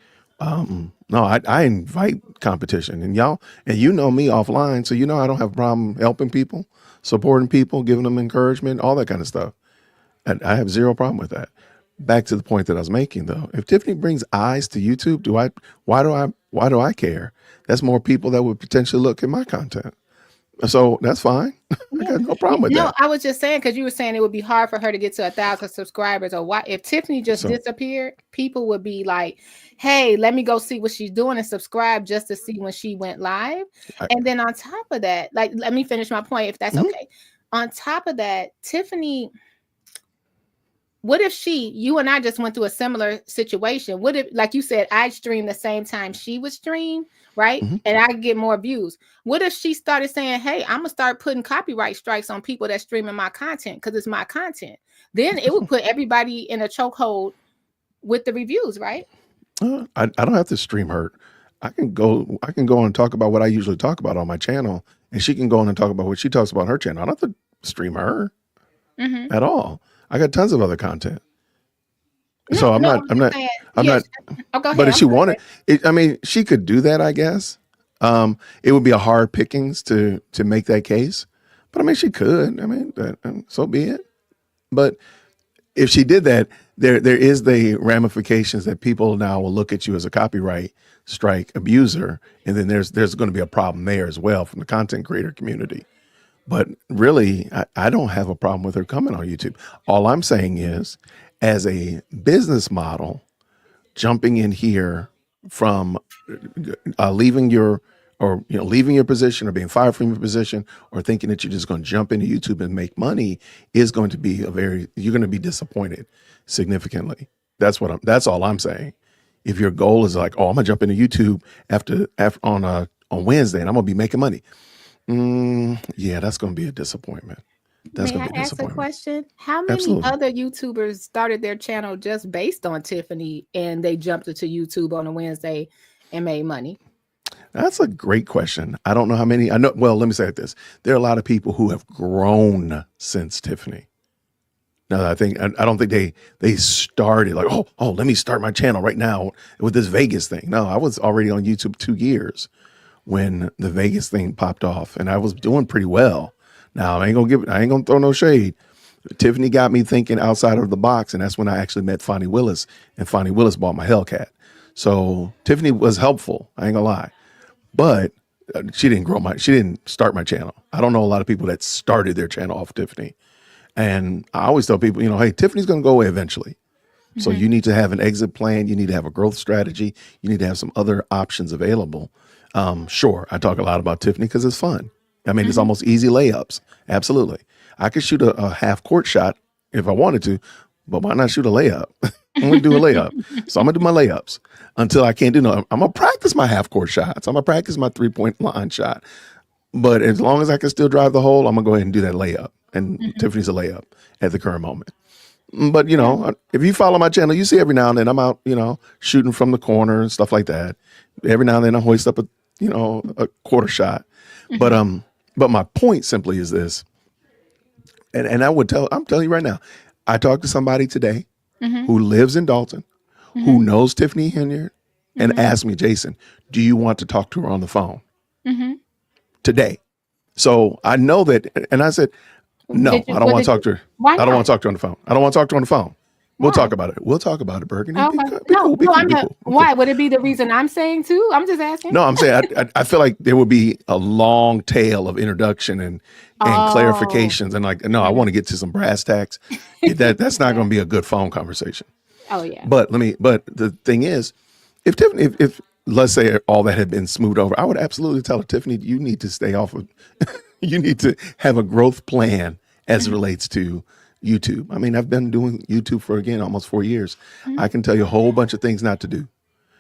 invite competition, and you know me offline, so I don't have a problem helping people, supporting people, giving them encouragement, all that kind of stuff. And I have zero problem with that. Back to the point that I was making, though. If Tiffany brings eyes to YouTube, why do I care? That's more people that would potentially look at my content. So that's fine. I got no problem with that. No, I was just saying, because you were saying it would be hard for her to get to 1,000 subscribers, or why if Tiffany just disappeared, people would be like, hey, let me go see what she's doing and subscribe just to see when she went live. And then on top of that, let me finish my point, if that's okay. On top of that, Tiffany, what if you and I just went through a similar situation? What if, like you said, I streamed the same time she would stream, right? And I get more views. What if she started saying, hey, I'm going to start putting copyright strikes on people that streaming my content because it's my content? Then it would put everybody in a chokehold with the reviews, right? I don't have to stream her. I can go and talk about what I usually talk about on my channel, and she can go on and talk about what she talks about on her channel. I don't have to stream her at all. I got tons of other content. So I'm not. But if she wanted it, she could do that, I guess. It would be a hard pickings to make that case, but she could. So be it. But if she did that, there is the ramifications that people now will look at you as a copyright strike abuser, and then there's going to be a problem there as well from the content creator community. But really, I don't have a problem with her coming on YouTube. All I'm saying is, as a business model, jumping in here from leaving your position or being fired from your position or thinking that you're just going to jump into YouTube and make money is going to be you're going to be disappointed significantly. That's all I'm saying. If your goal is like, oh, I'm gonna jump into YouTube after on Wednesday and I'm gonna be making money. Yeah, that's going to be a disappointment. May I ask a question? How many other YouTubers started their channel just based on Tiffany and they jumped into YouTube on a Wednesday and made money? That's a great question. I don't know how many. I know. Well, let me say it this: there are a lot of people who have grown since Tiffany. Now, I don't think they started like, oh, let me start my channel right now with this Vegas thing. No, I was already on YouTube 2 years when the Vegas thing popped off, and I was doing pretty well. Now I ain't gonna throw no shade. Tiffany got me thinking outside of the box, and that's when I actually met Fonnie Willis, and Fonnie Willis bought my Hellcat. So Tiffany was helpful. I ain't gonna lie, but she didn't start my channel. I don't know a lot of people that started their channel off Tiffany, and I always tell people, hey, Tiffany's gonna go away eventually. So you need to have an exit plan. You need to have a growth strategy. You need to have some other options available. Sure, I talk a lot about Tiffany because it's fun. I mean, it's almost easy layups. Absolutely. I could shoot a half court shot if I wanted to, but why not shoot a layup? I'm going to do a layup. So I'm going to do my layups until I can't do no. I'm going to practice my half court shots. I'm going to practice my 3-point line shot. But as long as I can still drive the hole, I'm going to go ahead and do that layup. And Tiffany's a layup at the current moment. But, if you follow my channel, you see every now and then I'm out, shooting from the corner and stuff like that. Every now and then I hoist up a quarter shot. But my point simply is this, and I'm telling you right now, I talked to somebody today who lives in Dalton, who knows Tiffany Henyard, and asked me, Jason, do you want to talk to her on the phone today? So I know that, and I said, no, I don't want to talk to her. Why I don't want to talk to her on the phone. I don't want to talk to her on the phone. We'll talk about it. We'll talk about it, Burgundy. Why would it be the reason I'm saying too? I'm just asking. No, I'm saying I feel like there would be a long tail of introduction and clarifications and I want to get to some brass tacks. That's not going to be a good phone conversation. Oh yeah. But the thing is, if Tiffany, if let's say all that had been smoothed over, I would absolutely tell her, Tiffany, you need to stay off of. You need to have a growth plan as it relates to YouTube. I mean, I've been doing YouTube for, again, almost 4 years. I can tell you a whole bunch of things not to do.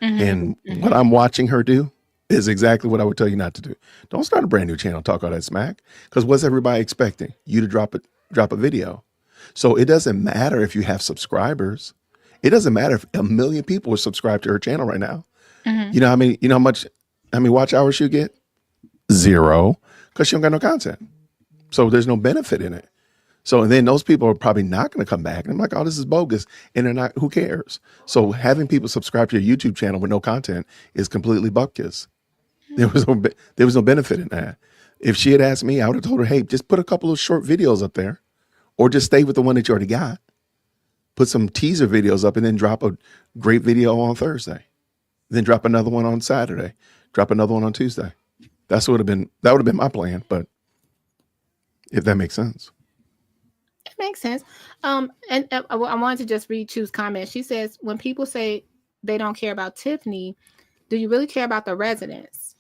And what I'm watching her do is exactly what I would tell you not to do. Don't start a brand new channel, talk all that smack, because what's everybody expecting? You to drop a video. So it doesn't matter if you have subscribers. It doesn't matter if 1 million people are subscribed to her channel right now. You know how many watch hours you get? 0, because she don't got no content. So there's no benefit in it. So and then those people are probably not going to come back. And I'm like, oh, this is bogus. And they're not, who cares? So having people subscribe to your YouTube channel with no content is completely bupkis. There was no benefit in that. If she had asked me, I would have told her, hey, just put a couple of short videos up there or just stay with the one that you already got. Put some teaser videos up and then drop a great video on Thursday. Then drop another one on Saturday. Drop another one on Tuesday. That would have been my plan. But if that makes sense. It makes sense. And I wanted to just read Chu's comment. She says, when people say they don't care about Tiffany, do you really care about the residents?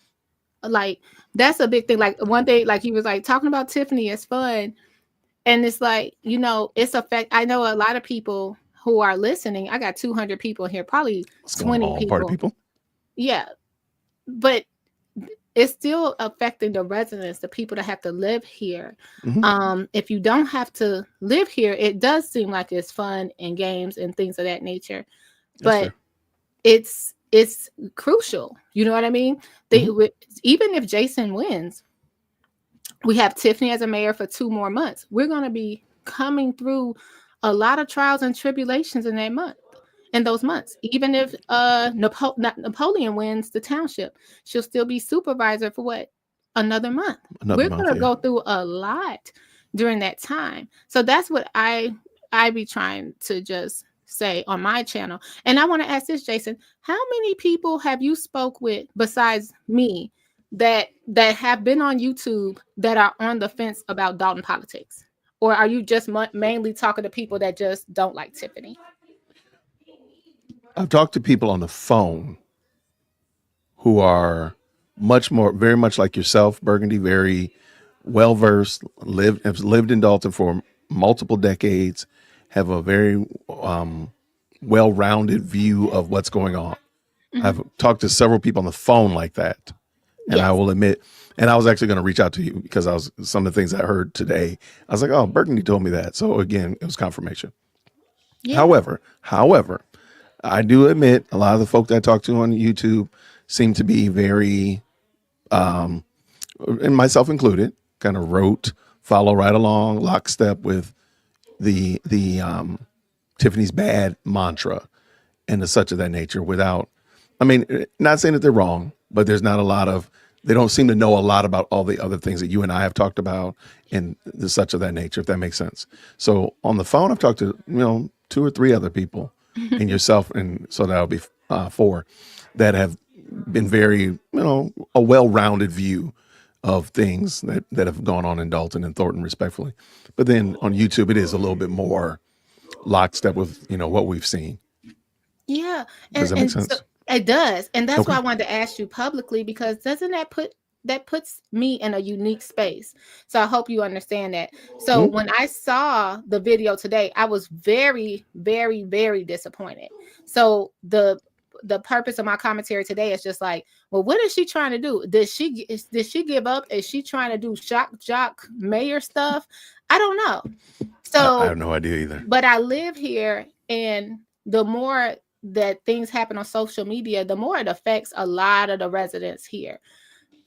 Like, that's a big thing. Like one day, like he was like, talking about Tiffany is fun. And it's like, it's I know a lot of people who are listening. I got 200 people here, probably 20 people. Part of people. Yeah. But it's still affecting the residents, the people that have to live here. If you don't have to live here, it does seem like it's fun and games and things of that nature. But it's crucial. You know what I mean? Even if Jason wins, we have Tiffany as a mayor for 2 more months. We're going to be coming through a lot of trials and tribulations in those months. Even if Napoleon wins the township, she'll still be supervisor for another month. We're going to go through a lot during that time. So that's what I be trying to just say on my channel. And I want to ask this, Jason, how many people have you spoke with besides me that have been on YouTube that are on the fence about Dalton politics? or are you just mainly talking to people that just don't like Tiffany? I've talked to people on the phone who are very much like yourself, Burgundy, very well versed, have lived in Dalton for multiple decades, have a very well rounded view of what's going on. Mm-hmm. I've talked to several people on the phone like that, and yes. I will admit, and I was actually going to reach out to you because some of the things I heard today. I was like, oh, Burgundy told me that, so again, it was confirmation. Yeah. However, I do admit a lot of the folk that I talk to on YouTube seem to be very, and myself included, kind of rote, follow right along, lockstep with the Tiffany's bad mantra and the such of that nature without, I mean, not saying that they're wrong, but there's not a lot of, they don't seem to know a lot about all the other things that you and I have talked about and the such of that nature, if that makes sense. So on the phone, I've talked to, 2 or 3 other people and yourself. And so that'll be 4 that have been very, a well-rounded view of things that have gone on in Dalton and Thornton, respectfully. But then on YouTube, it is a little bit more lockstep with, what we've seen. Yeah. Does that make sense? So it does. And that's why I wanted to ask you publicly, because doesn't that puts me in a unique space. So I hope you understand that. So when I saw the video today, I was very, very, very disappointed. So the purpose of my commentary today is just like, well, what is she trying to do? Did she give up? Is she trying to do shock jock mayor stuff? I don't know. So I have no idea either. But I live here, and the more that things happen on social media, the more it affects a lot of the residents here.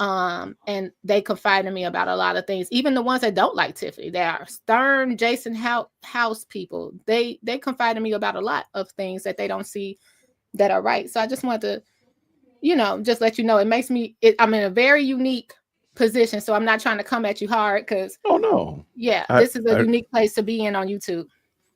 And they confide in me about a lot of things, even the ones that don't like Tiffany. They are stern Jason House people. They confide in me about a lot of things that they don't see that are right. So I just want to, just let you know, it makes me, I'm in a very unique position. So I'm not trying to come at you hard because, oh no, yeah, this is a unique place to be in on YouTube.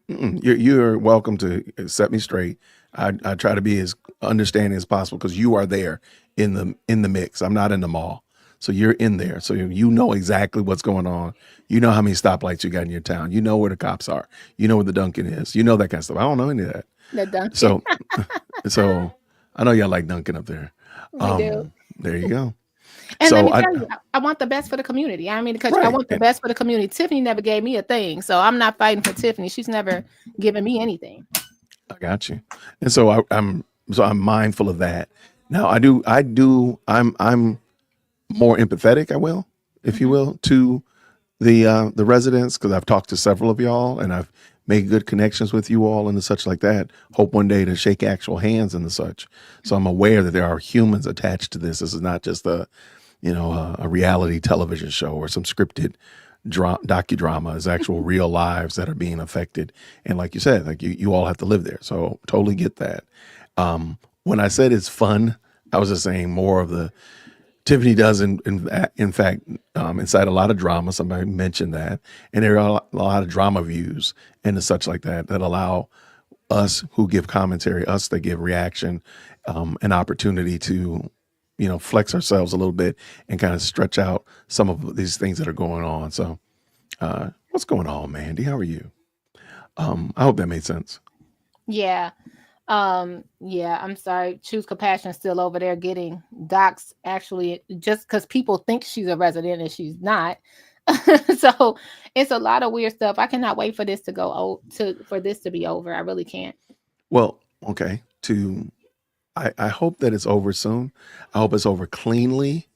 You're welcome to set me straight. I try to be as understanding as possible because you are there in the mix. I'm not in the mall. So you're in there. So you know exactly what's going on. You know how many stoplights you got in your town. You know where the cops are. You know where the Dunkin' is. You know that kind of stuff. I don't know any of that. The Dunkin'. So I know y'all like Dunkin' up there. We do. There you go. And let me tell you, I want the best for the community. I mean, because I want the best for the community. Tiffany never gave me a thing. So I'm not fighting for Tiffany. She's never given me anything. I got you. And so I'm mindful of that. Now I'm more empathetic, if you will, to the residents, because I've talked to several of y'all and I've made good connections with you all and the such like that. Hope one day to shake actual hands and the such. So I'm aware that there are humans attached to this. This is not just a reality television show or some scripted docudrama. It's actual real lives that are being affected. And like you said, like you all have to live there. So totally get that. When I said it's fun, I was just saying more of the Tiffany does in fact incite a lot of drama. Somebody mentioned that, and there are a lot of drama views and the such like that allow us who give commentary, us that give reaction, an opportunity to flex ourselves a little bit and kind of stretch out some of these things that are going on. So what's going on, Mandy? How are you? I hope that made sense. Yeah. I'm sorry. Choose Compassion is still over there getting docs, actually, just because people think she's a resident and she's not. So it's a lot of weird stuff. I cannot wait for this for this to be over. I really can't. Well, okay. I hope that it's over soon. I hope it's over cleanly.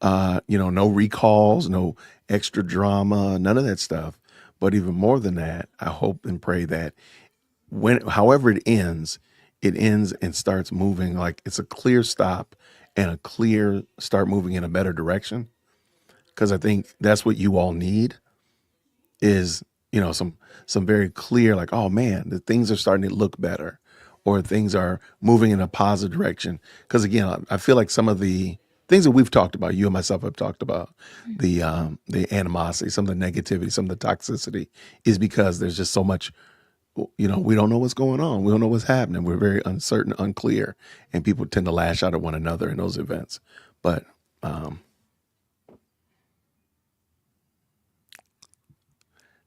No recalls, no extra drama, none of that stuff. But even more than that, I hope and pray that however it ends and starts moving, like it's a clear stop and a clear start moving in a better direction. Because I think that's what you all need is, some very clear, like, oh man, the things are starting to look better or things are moving in a positive direction. Because again, I feel like some of the things that we've talked about, you and myself have talked about, the animosity, some of the negativity, some of the toxicity is because there's just so much. We don't know what's going on. We don't know what's happening. We're very uncertain, unclear, and people tend to lash out at one another in those events. But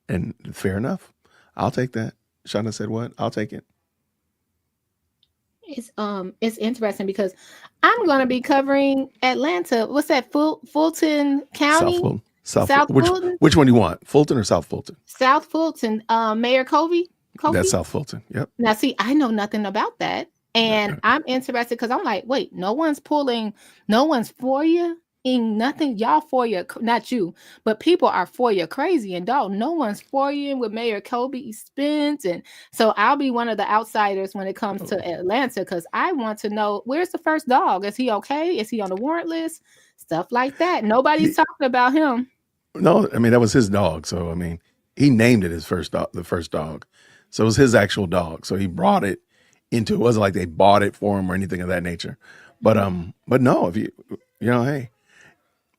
And fair enough. I'll take that. Shauna said what? I'll take it. It's interesting because I'm going to be covering Atlanta. What's that? Fulton County? South Fulton? Which one do you want? Fulton or South Fulton? South Fulton. Mayor Covey? That's South Fulton. Yep. Now, see, I know nothing about that. And I'm interested because I'm like, wait, no one's for you in nothing. Y'all for you, not you, but people are for you crazy and Dalton. No one's for you with Mayor Kobe Spence. And so I'll be one of the outsiders when it comes to Atlanta because I want to know, where's the first dog? Is he okay? Is he on the warrant list? Stuff like that. Nobody's talking about him. No, I mean, that was his dog. So, I mean, he named it his first dog, the first dog. So it was his actual dog. So he brought it into, it wasn't like they bought it for him or anything of that nature. But no, if you know, hey,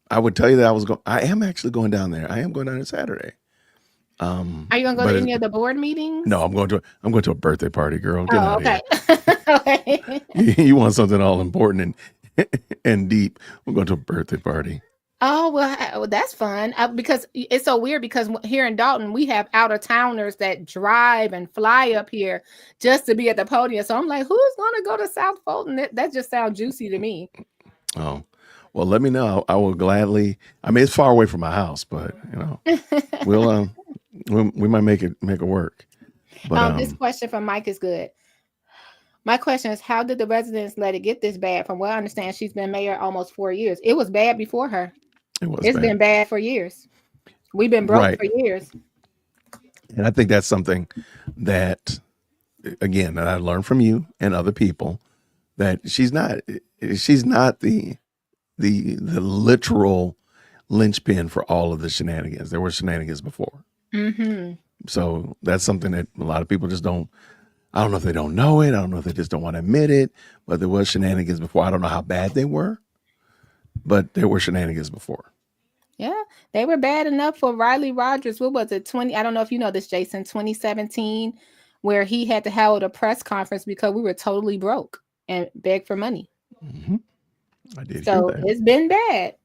I would tell you that I am actually going down there. I am going down there Saturday. Are you gonna go to any of the board meetings? No, I'm going to a birthday party, girl. Get out okay. of here. You want something all important and deep. I'm going to a birthday party. Oh, well, that's fun because it's so weird because here in Dalton, we have out-of-towners that drive and fly up here just to be at the podium. So I'm like, who's going to go to South Fulton? That just sounds juicy to me. Oh, well, let me know. I will gladly. I mean, it's far away from my house, but, you know, we might make it work. But this question from Mike is good. My question is, how did the residents let it get this bad? From what I understand, she's been mayor almost 4 years. It was bad before her. It's been bad for years. We've been broke for years. And I think that's something that, again, that I learned from you and other people, that she's not the literal linchpin for all of the shenanigans. There were shenanigans before. Mm-hmm. So that's something that a lot of people just don't, I don't know if they don't know it. I don't know if they just don't want to admit it, but there was shenanigans before. I don't know how bad they were, but there were shenanigans before. Yeah, they were bad enough for Riley Rogers. What was it? I don't know if you know this, Jason, 2017, where he had to hold a press conference because we were totally broke and begged for money. Mm-hmm. I did. So it's been bad.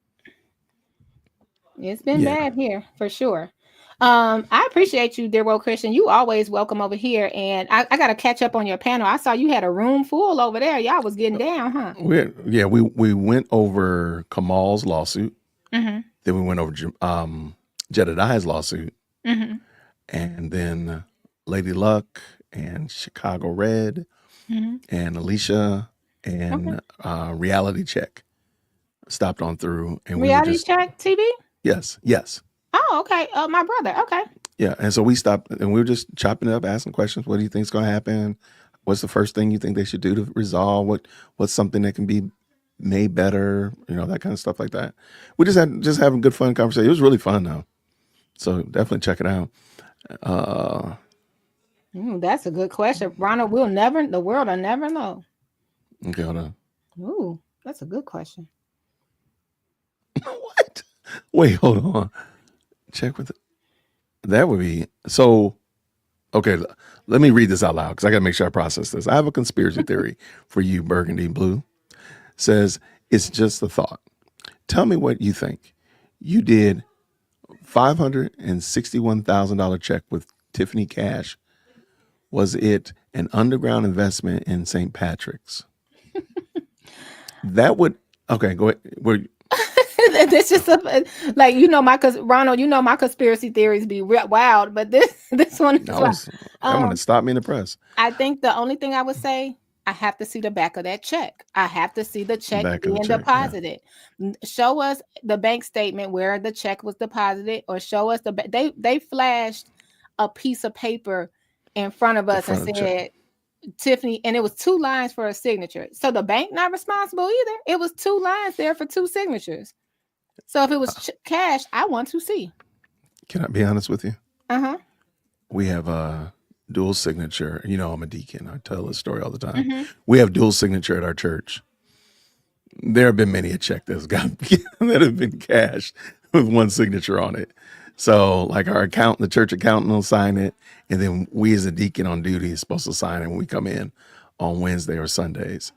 It's been bad here for sure. I appreciate you, dear World Christian. You always welcome over here. And I got to catch up on your panel. I saw you had a room full over there. Y'all was getting down, huh? We went over Kamal's lawsuit. Mm-hmm. Then we went over Jedediah's lawsuit. Mm-hmm. And then Lady Luck and Chicago Red and Alicia and Reality Check stopped on through. And Reality Check TV? Yes. Oh, okay. My brother. Okay. Yeah. And so we stopped and we were just chopping it up, asking questions. What do you think is going to happen? What's the first thing you think they should do to resolve? What's something that can be made better? You know, that kind of stuff like that. We just having good fun conversation. It was really fun though. So definitely check it out. That's a good question. Ronald, the world will never know. Okay, hold on. Ooh, that's a good question. What? Wait, hold on. Check with it. That would be so. Okay, let me read this out loud because I got to make sure I process this. I have a conspiracy theory for you, Burgundy Blue. Says it's just a thought. Tell me what you think. You did $561,000 check with Tiffany Cash. Was it an underground investment in St. Patrick's? That would go ahead. This is Ronald. My conspiracy theories be wild, but this one is that one stopped me in the press. I think the only thing I would say, I have to see the back of that check. I have to see the check being deposited. Yeah. Show us the bank statement where the check was deposited, or show us they flashed a piece of paper in front of us and said Tiffany, and it was 2 lines for a signature. So the bank not responsible either. It was 2 lines there for 2 signatures. So if it was cash, I want to see. Can I be honest with you? Uh-huh. We have a dual signature. You know, I'm a deacon. I tell this story all the time. Mm-hmm. We have dual signature at our church. There have been many a check that have been cashed with 1 signature on it. So like the church accountant will sign it. And then we as a deacon on duty is supposed to sign it when we come in on Wednesday or Sundays.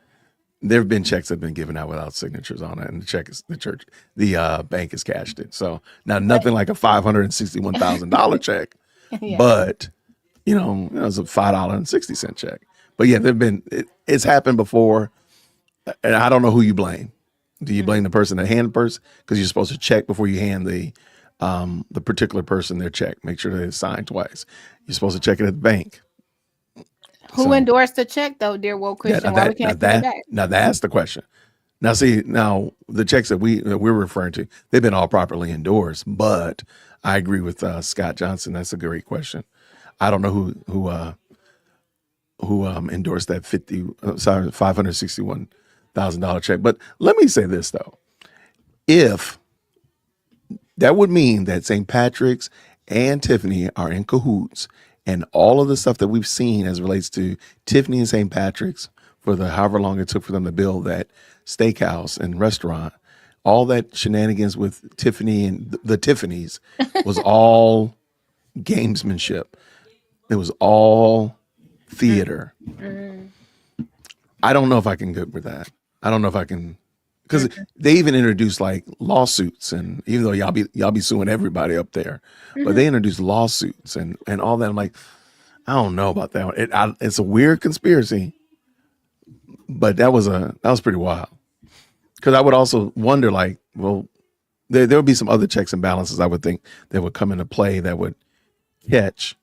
There have been checks that have been given out without signatures on it, and the bank has cashed it. So now nothing like a $561,000 check, Yeah. But it was a $5.60 check. But yeah, it's happened before, and I don't know who you blame. Do you blame the person that handed the purse? Because you're supposed to check before you hand the particular person their check. Make sure that it's signed twice. You're supposed to check it at the bank. Who endorsed the check though, dear woke Christian? Why we can't put it back? Now that's the question. Now the checks that we're referring to, they've been all properly endorsed. But I agree with Scott Johnson. That's a great question. I don't know who endorsed that $561,000 check. But let me say this though, if that would mean that St. Patrick's and Tiffany are in cahoots, and all of the stuff that we've seen as it relates to Tiffany and St. Patrick's for the however long it took for them to build that steakhouse and restaurant, all that shenanigans with Tiffany and the Tiffany's was all gamesmanship. It was all theater. I don't know if I can go with that. I don't know if I can, because they even introduced like lawsuits, and even though y'all be suing everybody up there, but they introduced lawsuits and all that. I'm like, I don't know about that one. It's a weird conspiracy, but that was pretty wild. Because I would also wonder, like, well, there would be some other checks and balances I would think that would come into play that would catch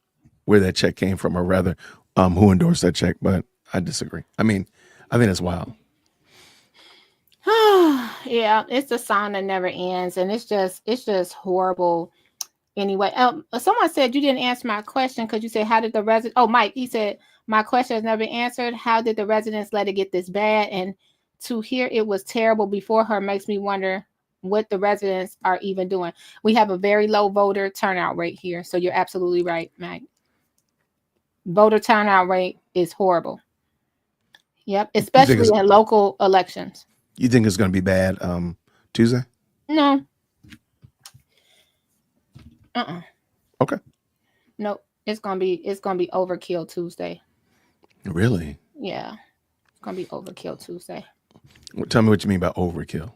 where that check came from, or rather, who endorsed that check. But I disagree. I mean, I think it's wild. Yeah, it's a song that never ends, and it's just horrible. Anyway, someone said you didn't answer my question because you said, how did the resident? Oh, Mike, he said my question has never been answered. How did the residents let it get this bad? And to hear it was terrible before her makes me wonder what the residents are even doing. We have a very low voter turnout rate here, so you're absolutely right, Mike. Voter turnout rate is horrible. Yep, especially in local elections. You think it's going to be bad Tuesday? No. Okay. No, it's gonna be overkill Tuesday. Really? Yeah, it's gonna be overkill Tuesday. Tell me what you mean by overkill.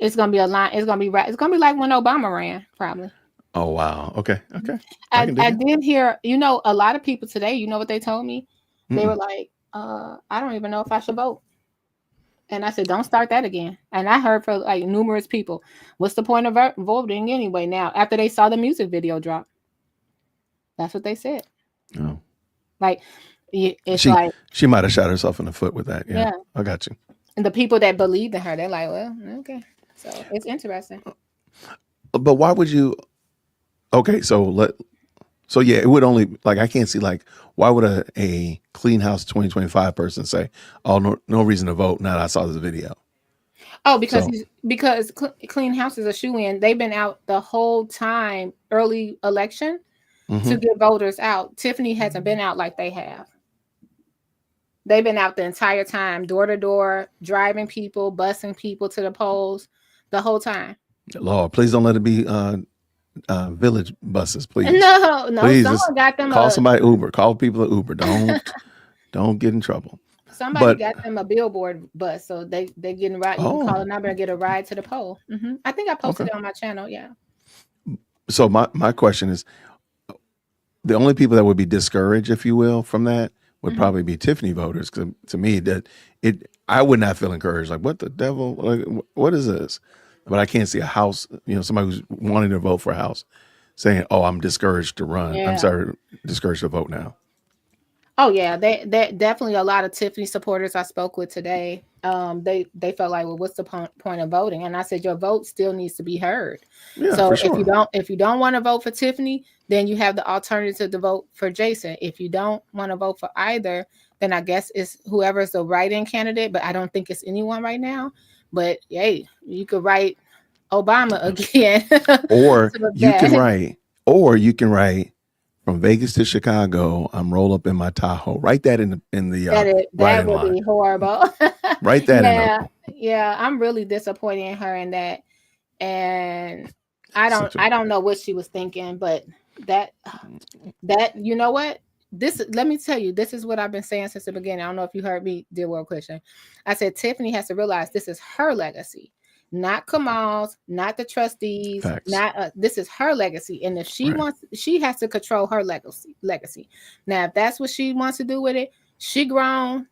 It's gonna be a line. It's gonna be right. It's gonna be like when Obama ran, probably. Oh wow. Okay. I did hear. A lot of people today. You know what they told me? They were like, I don't even know if I should vote. And I said, don't start that again. And I heard from like numerous people, what's the point of voting anyway now, after they saw the music video drop? That's what they said. Oh. Like, it's she might have shot herself in the foot with that. Yeah. I got you. And the people that believed in her, they're like, well, okay. So it's interesting. But why would you? Okay, so yeah, it would only, like, I can't see, like, why would a Clean House 2025 person say, oh, no reason to vote now that I saw this video? Oh, because Clean House is a shoo-in. They've been out the whole time, early election, to get voters out. Tiffany hasn't been out like they have. They've been out the entire time, door to door, driving people, busing people to the polls, the whole time. Lord, please don't let it be village buses, please. No, please, someone got them. Call somebody Uber. Call people at Uber. Don't get in trouble. Somebody got them a billboard bus, so they getting right. You can call a number and get a ride to the poll. I think I posted it on my channel. Yeah. So my question is, the only people that would be discouraged, if you will, from that would probably be Tiffany voters. Because to me, I would not feel encouraged. Like, what the devil? Like, what is this? But I can't see a house, somebody who's wanting to vote for a house saying, oh, I'm discouraged to run. Yeah. I'm sorry, discouraged to vote now. Oh, yeah. They definitely a lot of Tiffany supporters I spoke with today. They felt like, well, what's the point of voting? And I said, your vote still needs to be heard. Yeah, so if you don't want to vote for Tiffany, then you have the alternative to vote for Jason. If you don't want to vote for either, then I guess it's whoever's the write-in candidate, but I don't think it's anyone right now. But hey, you could write Obama again. or you can write from Vegas to Chicago, I'm roll up in my Tahoe. Write that in the that would be horrible. Write that Yeah, I'm really disappointed in her in that. And I don't know what she was thinking, but that you know what? Let me tell you, this is what I've been saying since the beginning. I don't know if you heard me, dear world Christian. I said Tiffany has to realize this is her legacy. not Kamal's, not the trustees, Facts. not this is her legacy. And if she Right. wants, she has to control her legacy. Now, if that's what she wants to do with it, she grown,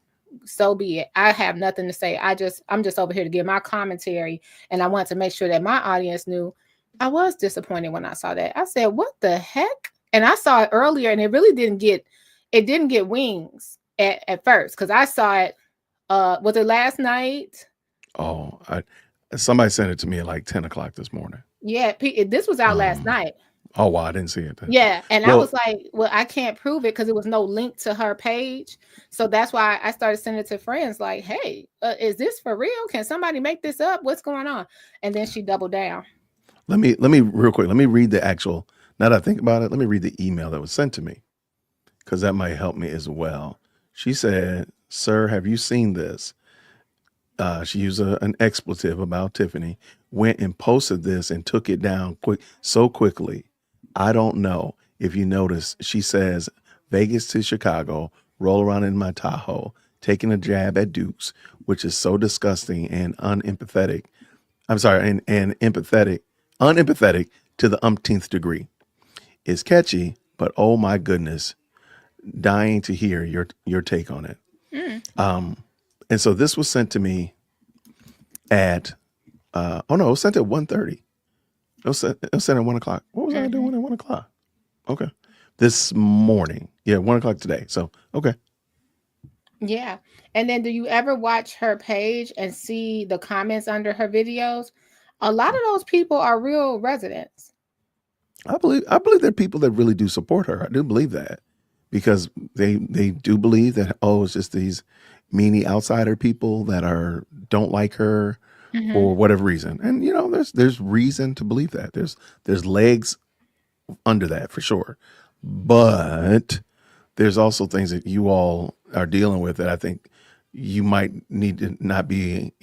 so be it. I have nothing to say. I'm just over here to give my commentary, and I want to make sure that my audience knew. I was disappointed when I saw that. I said, what the heck? And I saw it earlier, and it really didn't get wings at first, because I saw it. Was it last night? Oh, somebody sent it to me at like 10 o'clock this morning. Yeah, this was out last night. Oh, wow, I didn't see it then. Yeah, and I Well- was like, well, I can't prove it because there was no link to her page. So that's why I started sending it to friends like, hey, is this for real? Can somebody make this up? What's going on? And then she doubled down. Let me real quick. Let me read the actual. Now that I think about it, let me read the email that was sent to me, because that might help me as well. She said, "Sir, have you seen this?" She used an expletive about Tiffany. Went and posted this and took it down so quickly. I don't know if you noticed. She says, "Vegas to Chicago, roll around in my Tahoe, taking a jab at Dukes, which is so disgusting and unempathetic. I'm sorry, and unempathetic to the umpteenth degree. It's catchy, but oh my goodness, dying to hear your take on it." And so this was sent to me at it was sent at 1:30. It was sent at 1 o'clock. What was I doing at 1 o'clock? Okay. This morning. Yeah, 1 o'clock today. So okay. Yeah. And then do you ever watch her page and see the comments under her videos? A lot of those people are real residents. I believe there are people that really do support her. I do believe that, because they do believe that, it's just these meanie outsider people that don't like her for whatever reason. And there's reason to believe that. There's legs under that for sure. But there's also things that you all are dealing with that I think you might need to not be,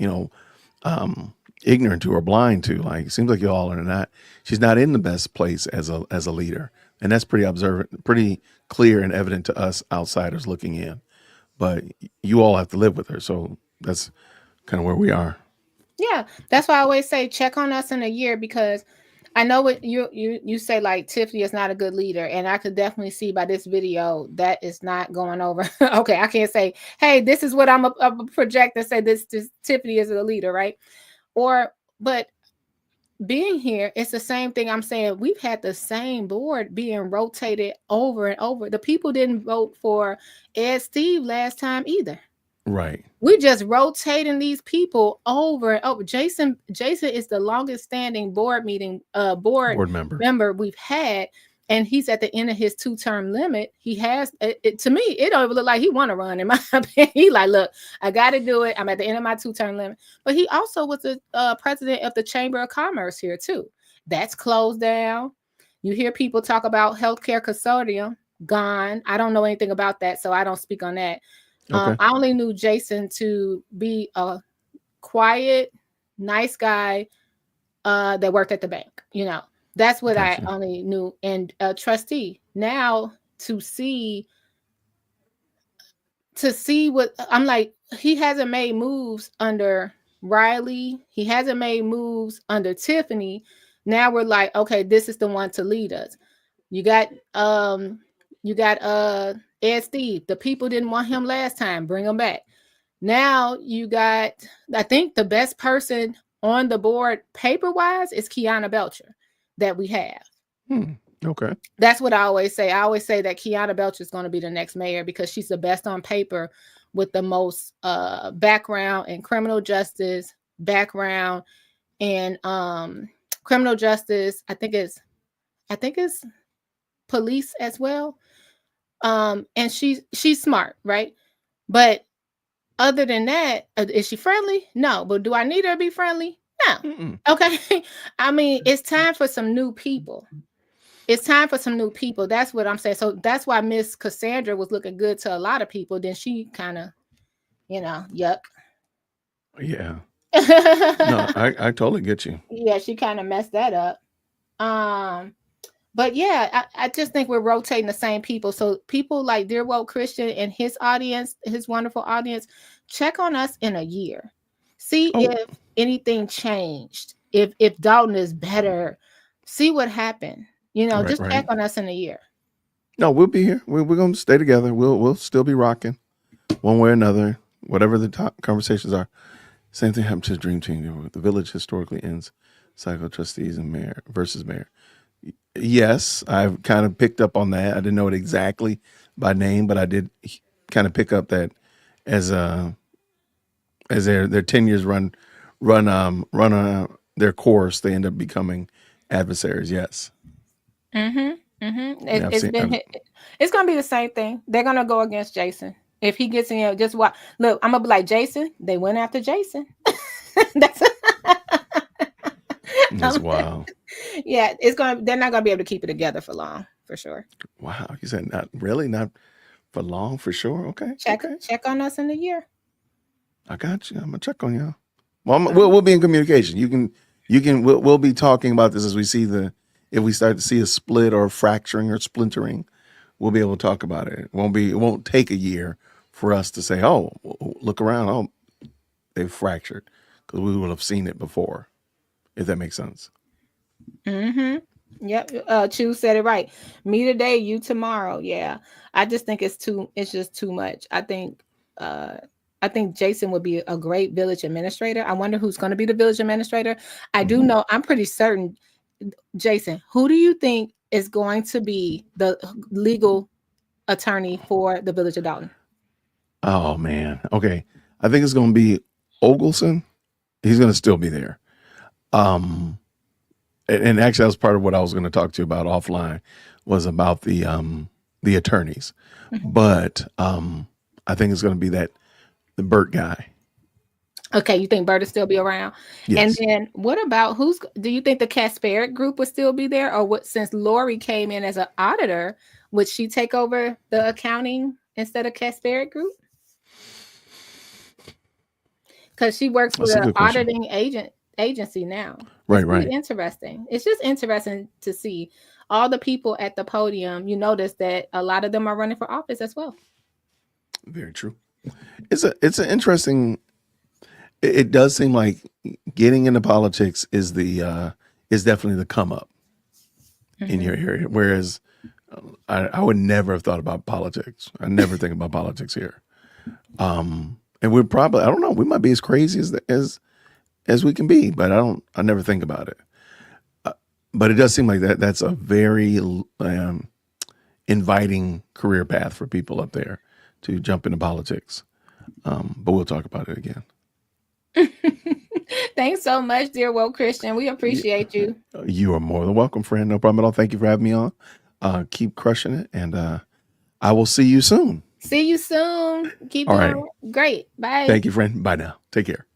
ignorant to or blind to. Like, it seems like y'all are not. She's not in the best place as a leader, and that's pretty clear and evident to us outsiders looking in. But you all have to live with her, so that's kind of where we are. Yeah, that's why I always say check on us in a year, because I know what you say, like Tiffany is not a good leader, and I could definitely see by this video that is not going over. Okay, I can't say, hey, this is what I'm a project and say this Tiffany is a leader, right? But being here, it's the same thing I'm saying. We've had the same board being rotated over and over. The people didn't vote for Ed Steve last time either. Right. We just rotating these people over and over. Jason is the longest standing board member we've had, and he's at the end of his 2-term limit. He has to me, it don't even look like he want to run, in my opinion. He like, look, I got to do it. I'm at the end of my 2-term limit. But he also was the president of the Chamber of Commerce here too. That's closed down. You hear people talk about healthcare consortium, gone. I don't know anything about that, so I don't speak on that. Okay. I only knew Jason to be a quiet, nice guy that worked at the bank. That's what Gotcha. I only knew. And a trustee. Now to see what I'm like, he hasn't made moves under Riley. He hasn't made moves under Tiffany. Now we're like, okay, this is the one to lead us. You got Ed Steve. The people didn't want him last time. Bring him back. Now you got, I think the best person on the board paper-wise is Kiana Belcher that we have. Okay. That's what I always say. I always say that Kiana Belcher is going to be the next mayor because she's the best on paper with the most background in criminal justice, background in criminal justice. I think it's police as well. And she's smart, right? But other than that, is she friendly? No. But do I need her to be friendly? No. Mm-mm. Okay. I mean, it's time for some new people. That's what I'm saying. So that's why Miss Cassandra was looking good to a lot of people. Then she kind of, yuck. Yeah. No, I totally get you. Yeah, she kind of messed that up. But yeah, I just think we're rotating the same people. So people like Dear Woke Christian and his audience, his wonderful audience, check on us in a year. See anything changed, if Dalton is better, see what happened. Right, just right. check on us in a year. No, we'll be here. We're going to stay together. We'll still be rocking one way or another, whatever the top conversations are. Same thing happened to the Dream Team. The village historically ends cycle trustees and mayor versus mayor. Yes, I've kind of picked up on that. I didn't know it exactly by name, but I did kind of pick up that as their tenures run their course, they end up becoming adversaries. Yes. It's gonna be the same thing. They're gonna go against Jason if he gets in. Just what? Look, I'm gonna be like Jason. They went after Jason. That's wild. Yeah, they're not gonna be able to keep it together for long, for sure. Wow, you said not for long, for sure. Okay. Check on us in the year. I got you. I'm gonna check on y'all. Well, we'll be in communication. We'll be talking about this as we see if we start to see a split or a fracturing or splintering, we'll be able to talk about it. It won't take a year for us to say, oh, look around, oh, they've fractured, because we will have seen it before, if that makes sense. Yep. Chu said it right. Me today, you tomorrow. Yeah. I just think it's just too much. I think Jason would be a great village administrator. I wonder who's going to be the village administrator. I do know, I'm pretty certain, Jason, who do you think is going to be the legal attorney for the village of Dalton? Oh, man. Okay. I think it's going to be Ogleson. He's going to still be there. And actually, that was part of what I was going to talk to you about offline, was about the attorneys. But I think it's going to be the Burt guy. Okay, you think Burt will still be around? Yes. And then what about do you think the Kasperick group would still be there? Or what, since Lori came in as an auditor, would she take over the accounting instead of Kasperick group? Because she works for the auditing agency now. Right. Interesting. It's just interesting to see all the people at the podium. You notice that a lot of them are running for office as well. Very true. It's an interesting. It does seem like getting into politics is definitely the come up in your area. Whereas I would never have thought about politics. I never think about politics here. And we're probably, I don't know, we might be as crazy as we can be, but I never think about it. But it does seem like that's a very inviting career path for people up there to jump into politics. But we'll talk about it again. Thanks so much, dear woke Christian. We appreciate you. You are more than welcome, friend. No problem at all. Thank you for having me on. Keep crushing it, and I will see you soon. See you soon. Keep doing great. Bye. Thank you, friend. Bye now. Take care.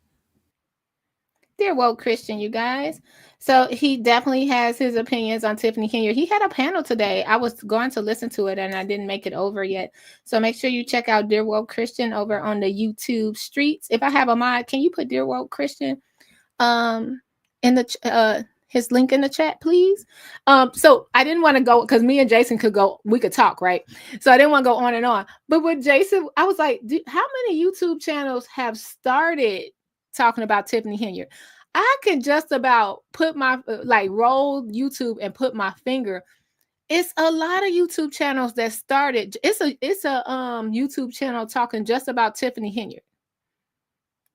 Dear woke Christian, you guys. So he definitely has his opinions on Tiffany Henyard. He had a panel today. I was going to listen to it and I didn't make it over yet. So make sure you check out Dear Woke Christian over on the YouTube streets. If I have a mod, can you put Dear Woke Christian in the his link in the chat, please? So I didn't want to go because me and Jason we could talk, right? So I didn't want to go on and on. But with Jason, I was like, how many YouTube channels have started talking about Tiffany Henyard? I can just about put my roll YouTube and put my finger. It's a lot of YouTube channels that started. It's a YouTube channel talking just about Tiffany Henyard.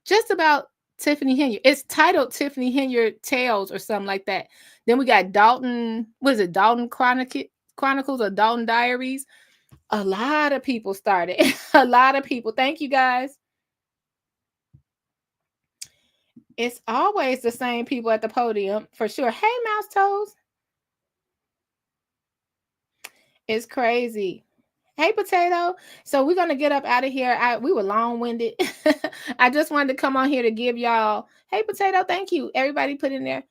Just about Tiffany Henyard. It's titled Tiffany Henyard Tales or something like that. Then we got Dalton. What is it? Dalton Chronicles or Dalton Diaries. A lot of people started. A lot of people. Thank you, guys. It's always the same people at the podium, for sure. Hey, Mouse Toes. It's crazy. Hey, Potato. So we're going to get up out of here. We were long-winded. I just wanted to come on here to give y'all. Hey, Potato, thank you. Everybody put in there.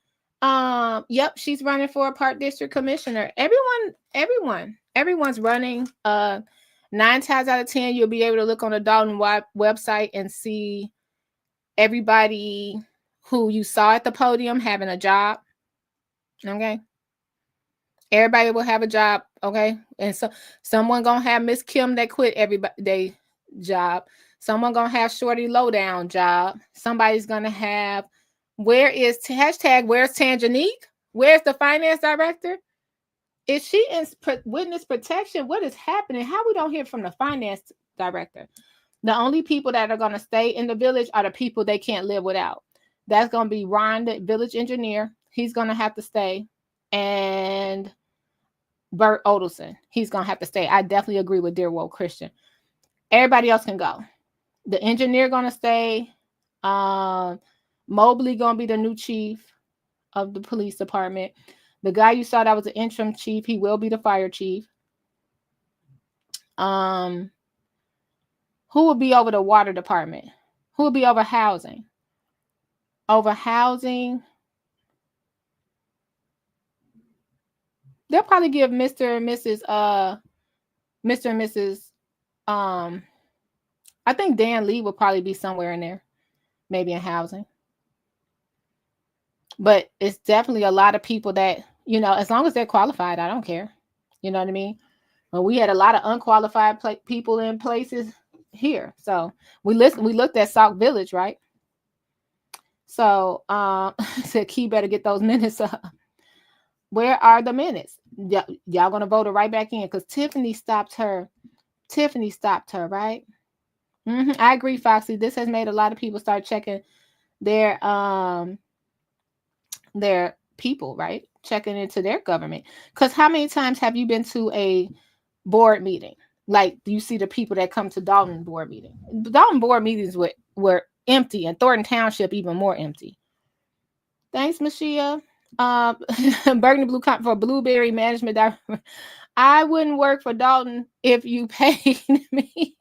Yep, she's running for a Park District Commissioner. Everyone's running. 9 times out of 10, you'll be able to look on the Dalton website and see everybody who you saw at the podium having a job. Okay. Everybody will have a job. Okay. And so someone gonna have Miss Kim that quit every job. Someone gonna have Shorty Lowdown job. Somebody's gonna have Where is hashtag where's Tangenique? Where's the finance director? Is she in witness protection? What is happening? How we don't hear from the finance director? The only people that are going to stay in the village are the people they can't live without. That's going to be Ron, the village engineer. He's going to have to stay. And Bert Odelson, he's going to have to stay. I definitely agree with Dear Woke Christian. Everybody else can go. The engineer going to stay. Mobley going to be the new chief of the police department. The guy you saw that was the interim chief, he will be the fire chief. Who will be over the water department? Who will be over housing? Over housing, they'll probably give Mr. and Mrs. I think Dan Lee will probably be somewhere in there, maybe in housing. But it's definitely a lot of people that, you know, as long as they're qualified, I don't care. You know what I mean? Well, we had a lot of unqualified people in places here. So we looked at Sauk Village, right? So said Key better get those minutes up. Where are the minutes? Y'all gonna vote her right back in because Tiffany stopped her. Tiffany stopped her, right? I agree, Foxy. This has made a lot of people start checking their people, right? Checking into their government. Because how many times have you been to a board meeting? Like, you see the people that come to Dalton board meeting. Dalton board meetings were empty, and Thornton Township even more empty. Thanks, Mashia. Burgundy Blue Commentary for Blueberry Management Director. I wouldn't work for Dalton if you paid me.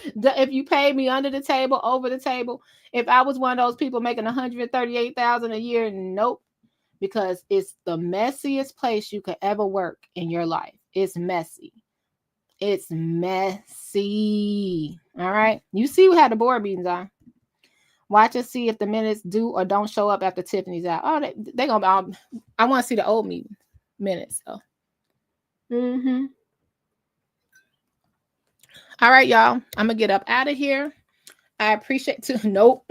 If you paid me under the table, over the table. If I was one of those people making $138,000 a year, nope. Because it's the messiest place you could ever work in your life. It's messy. It's messy. All right. You see how the board meetings are. Watch and see if the minutes do or don't show up after Tiffany's out. Oh, they're gonna be. I want to see the old meeting minutes. So. All right, y'all. I'm gonna get up out of here. I appreciate you. Nope.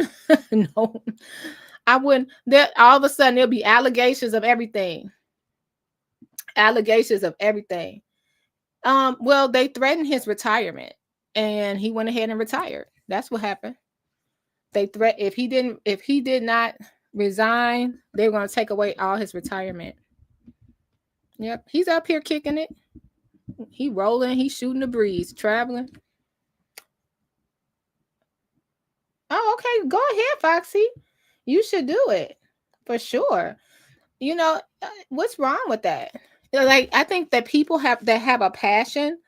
No. I wouldn't. That all of a sudden there'll be allegations of everything. Allegations of everything. Well, they threatened his retirement, and he went ahead and retired. That's what happened. They if he did not resign, they were going to take away all his retirement. Yep, he's up here kicking it. He rolling, he's shooting the breeze, traveling. Oh, okay. Go ahead, Foxy. You should do it for sure. You know, what's wrong with that? Like, I think that people have a passion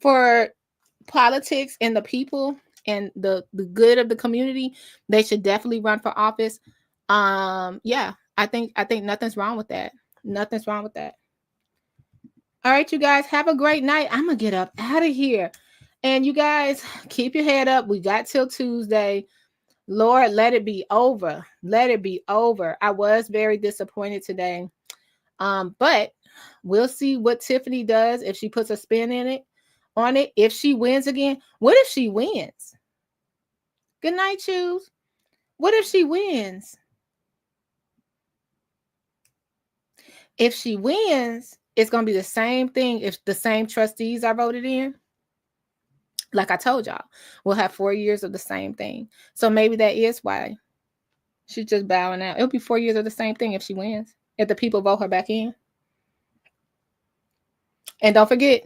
for politics and the people and the good of the community, they should definitely run for office. Yeah, I think nothing's wrong with that. Nothing's wrong with that. All right, you guys, have a great night. I'm gonna get up out of here. And you guys, keep your head up. We got till Tuesday. Lord, let it be over. Let it be over. I was very disappointed today. But we'll see what Tiffany does if she puts a spin on it. If she wins again, what if she wins? Good night, Choose. What if she wins? If she wins, it's going to be the same thing if the same trustees are voted in. Like I told y'all, we'll have 4 years of the same thing. So maybe that is why she's just bowing out. It'll be 4 years of the same thing if she wins, if the people vote her back in. And don't forget,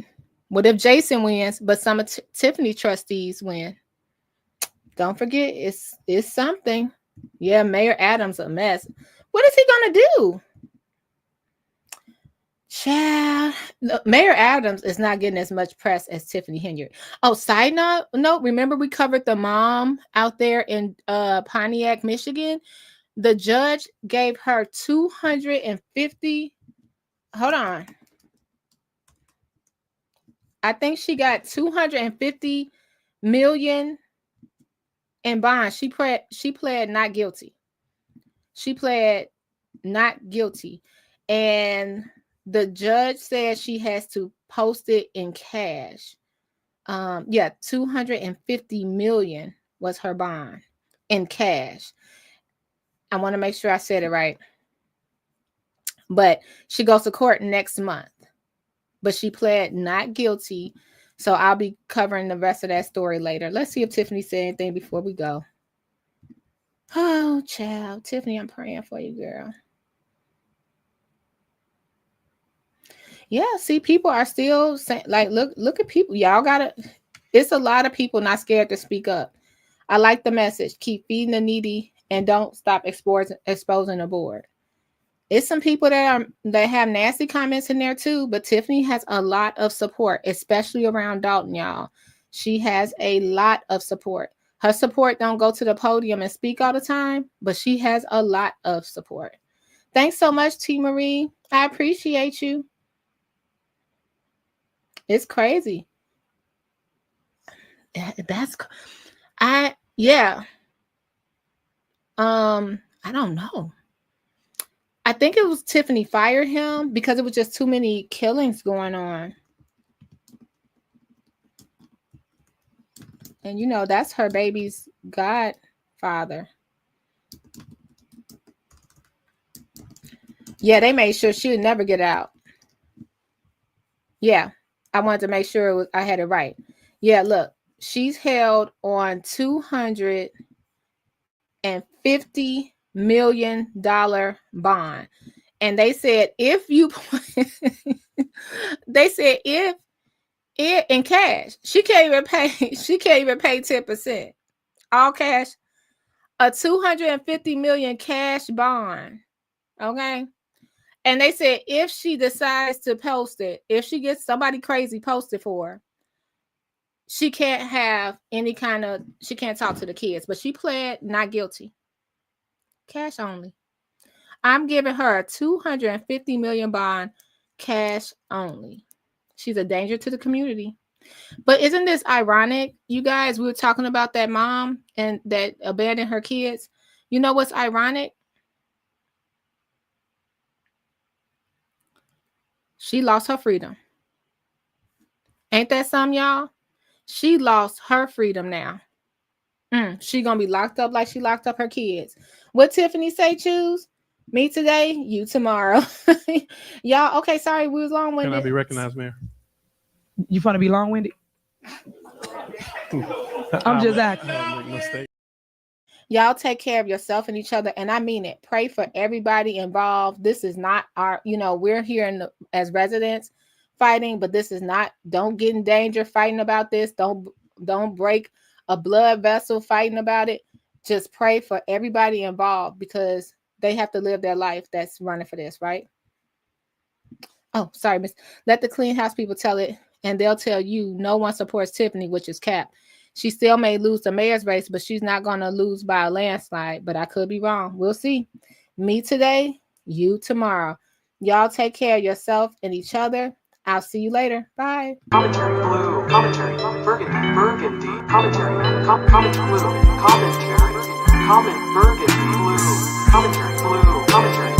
what if Jason wins, but some of Tiffany trustees win? Don't forget, it's something. Yeah, Mayor Adams a mess. What is he going to do? Child, Mayor Adams is not getting as much press as Tiffany Henyard. Oh, side note, remember we covered the mom out there in Pontiac, Michigan? The judge gave her 250. Hold on. I think she got 250 million in bond. She pled not guilty. She pled not guilty. And the judge said she has to post it in cash. 250 million was her bond in cash. I want to make sure I said it right. But she goes to court next month. But she pled not guilty. So I'll be covering the rest of that story later. Let's see if Tiffany said anything before we go. Oh, child. Tiffany, I'm praying for you, girl. Yeah, see, people are still saying, like, look at people. Y'all gotta, it's a lot of people not scared to speak up. I like the message. Keep feeding the needy and don't stop exposing the board. It's some people that have nasty comments in there too, but Tiffany has a lot of support, especially around Dalton, y'all. She has a lot of support. Her support don't go to the podium and speak all the time, but she has a lot of support. Thanks so much, T. Marie. I appreciate you. It's crazy. I don't know. I think it was Tiffany fired him because it was just too many killings going on. And you know, that's her baby's godfather. Yeah, they made sure she would never get out. Yeah, I wanted to make sure I had it right. Yeah, look, she's held on $250 million bond. And they said if in cash, she can't even pay 10%. All cash. A $250 million cash bond. Okay. And they said if she decides to post it, if she gets somebody crazy posted for her, she can't have she can't talk to the kids, but she pled not guilty. Cash only. I'm giving her a $250 million bond, cash only. She's a danger to the community. But isn't this ironic, you guys? We were talking about that mom and that abandoned her kids. You know what's ironic? She lost her freedom. Ain't that something, y'all? She lost her freedom now. She gonna be locked up like she locked up her kids. What Tiffany say, choose? Me today, you tomorrow. Y'all, okay, sorry, we was long-winded. Can I be recognized, Mayor? You want to be long-winded? I'm just asking. Y'all take care of yourself and each other, and I mean it. Pray for everybody involved. This is not our, we're here as residents fighting, but this is not. Don't get in danger fighting about this. Don't break a blood vessel fighting about it. Just pray for everybody involved because they have to live their life that's running for this, right? Oh, sorry, miss. Let the clean house people tell it, and they'll tell you no one supports Tiffany, which is cap. She still may lose the mayor's race, but she's not going to lose by a landslide. But I could be wrong. We'll see. Me today, you tomorrow. Y'all take care of yourself and each other. I'll see you later. Bye. Commentary blue, commentary, burgundy, commentary, commentary blue, commentary, comment burgundy blue, commentary blue, commentary.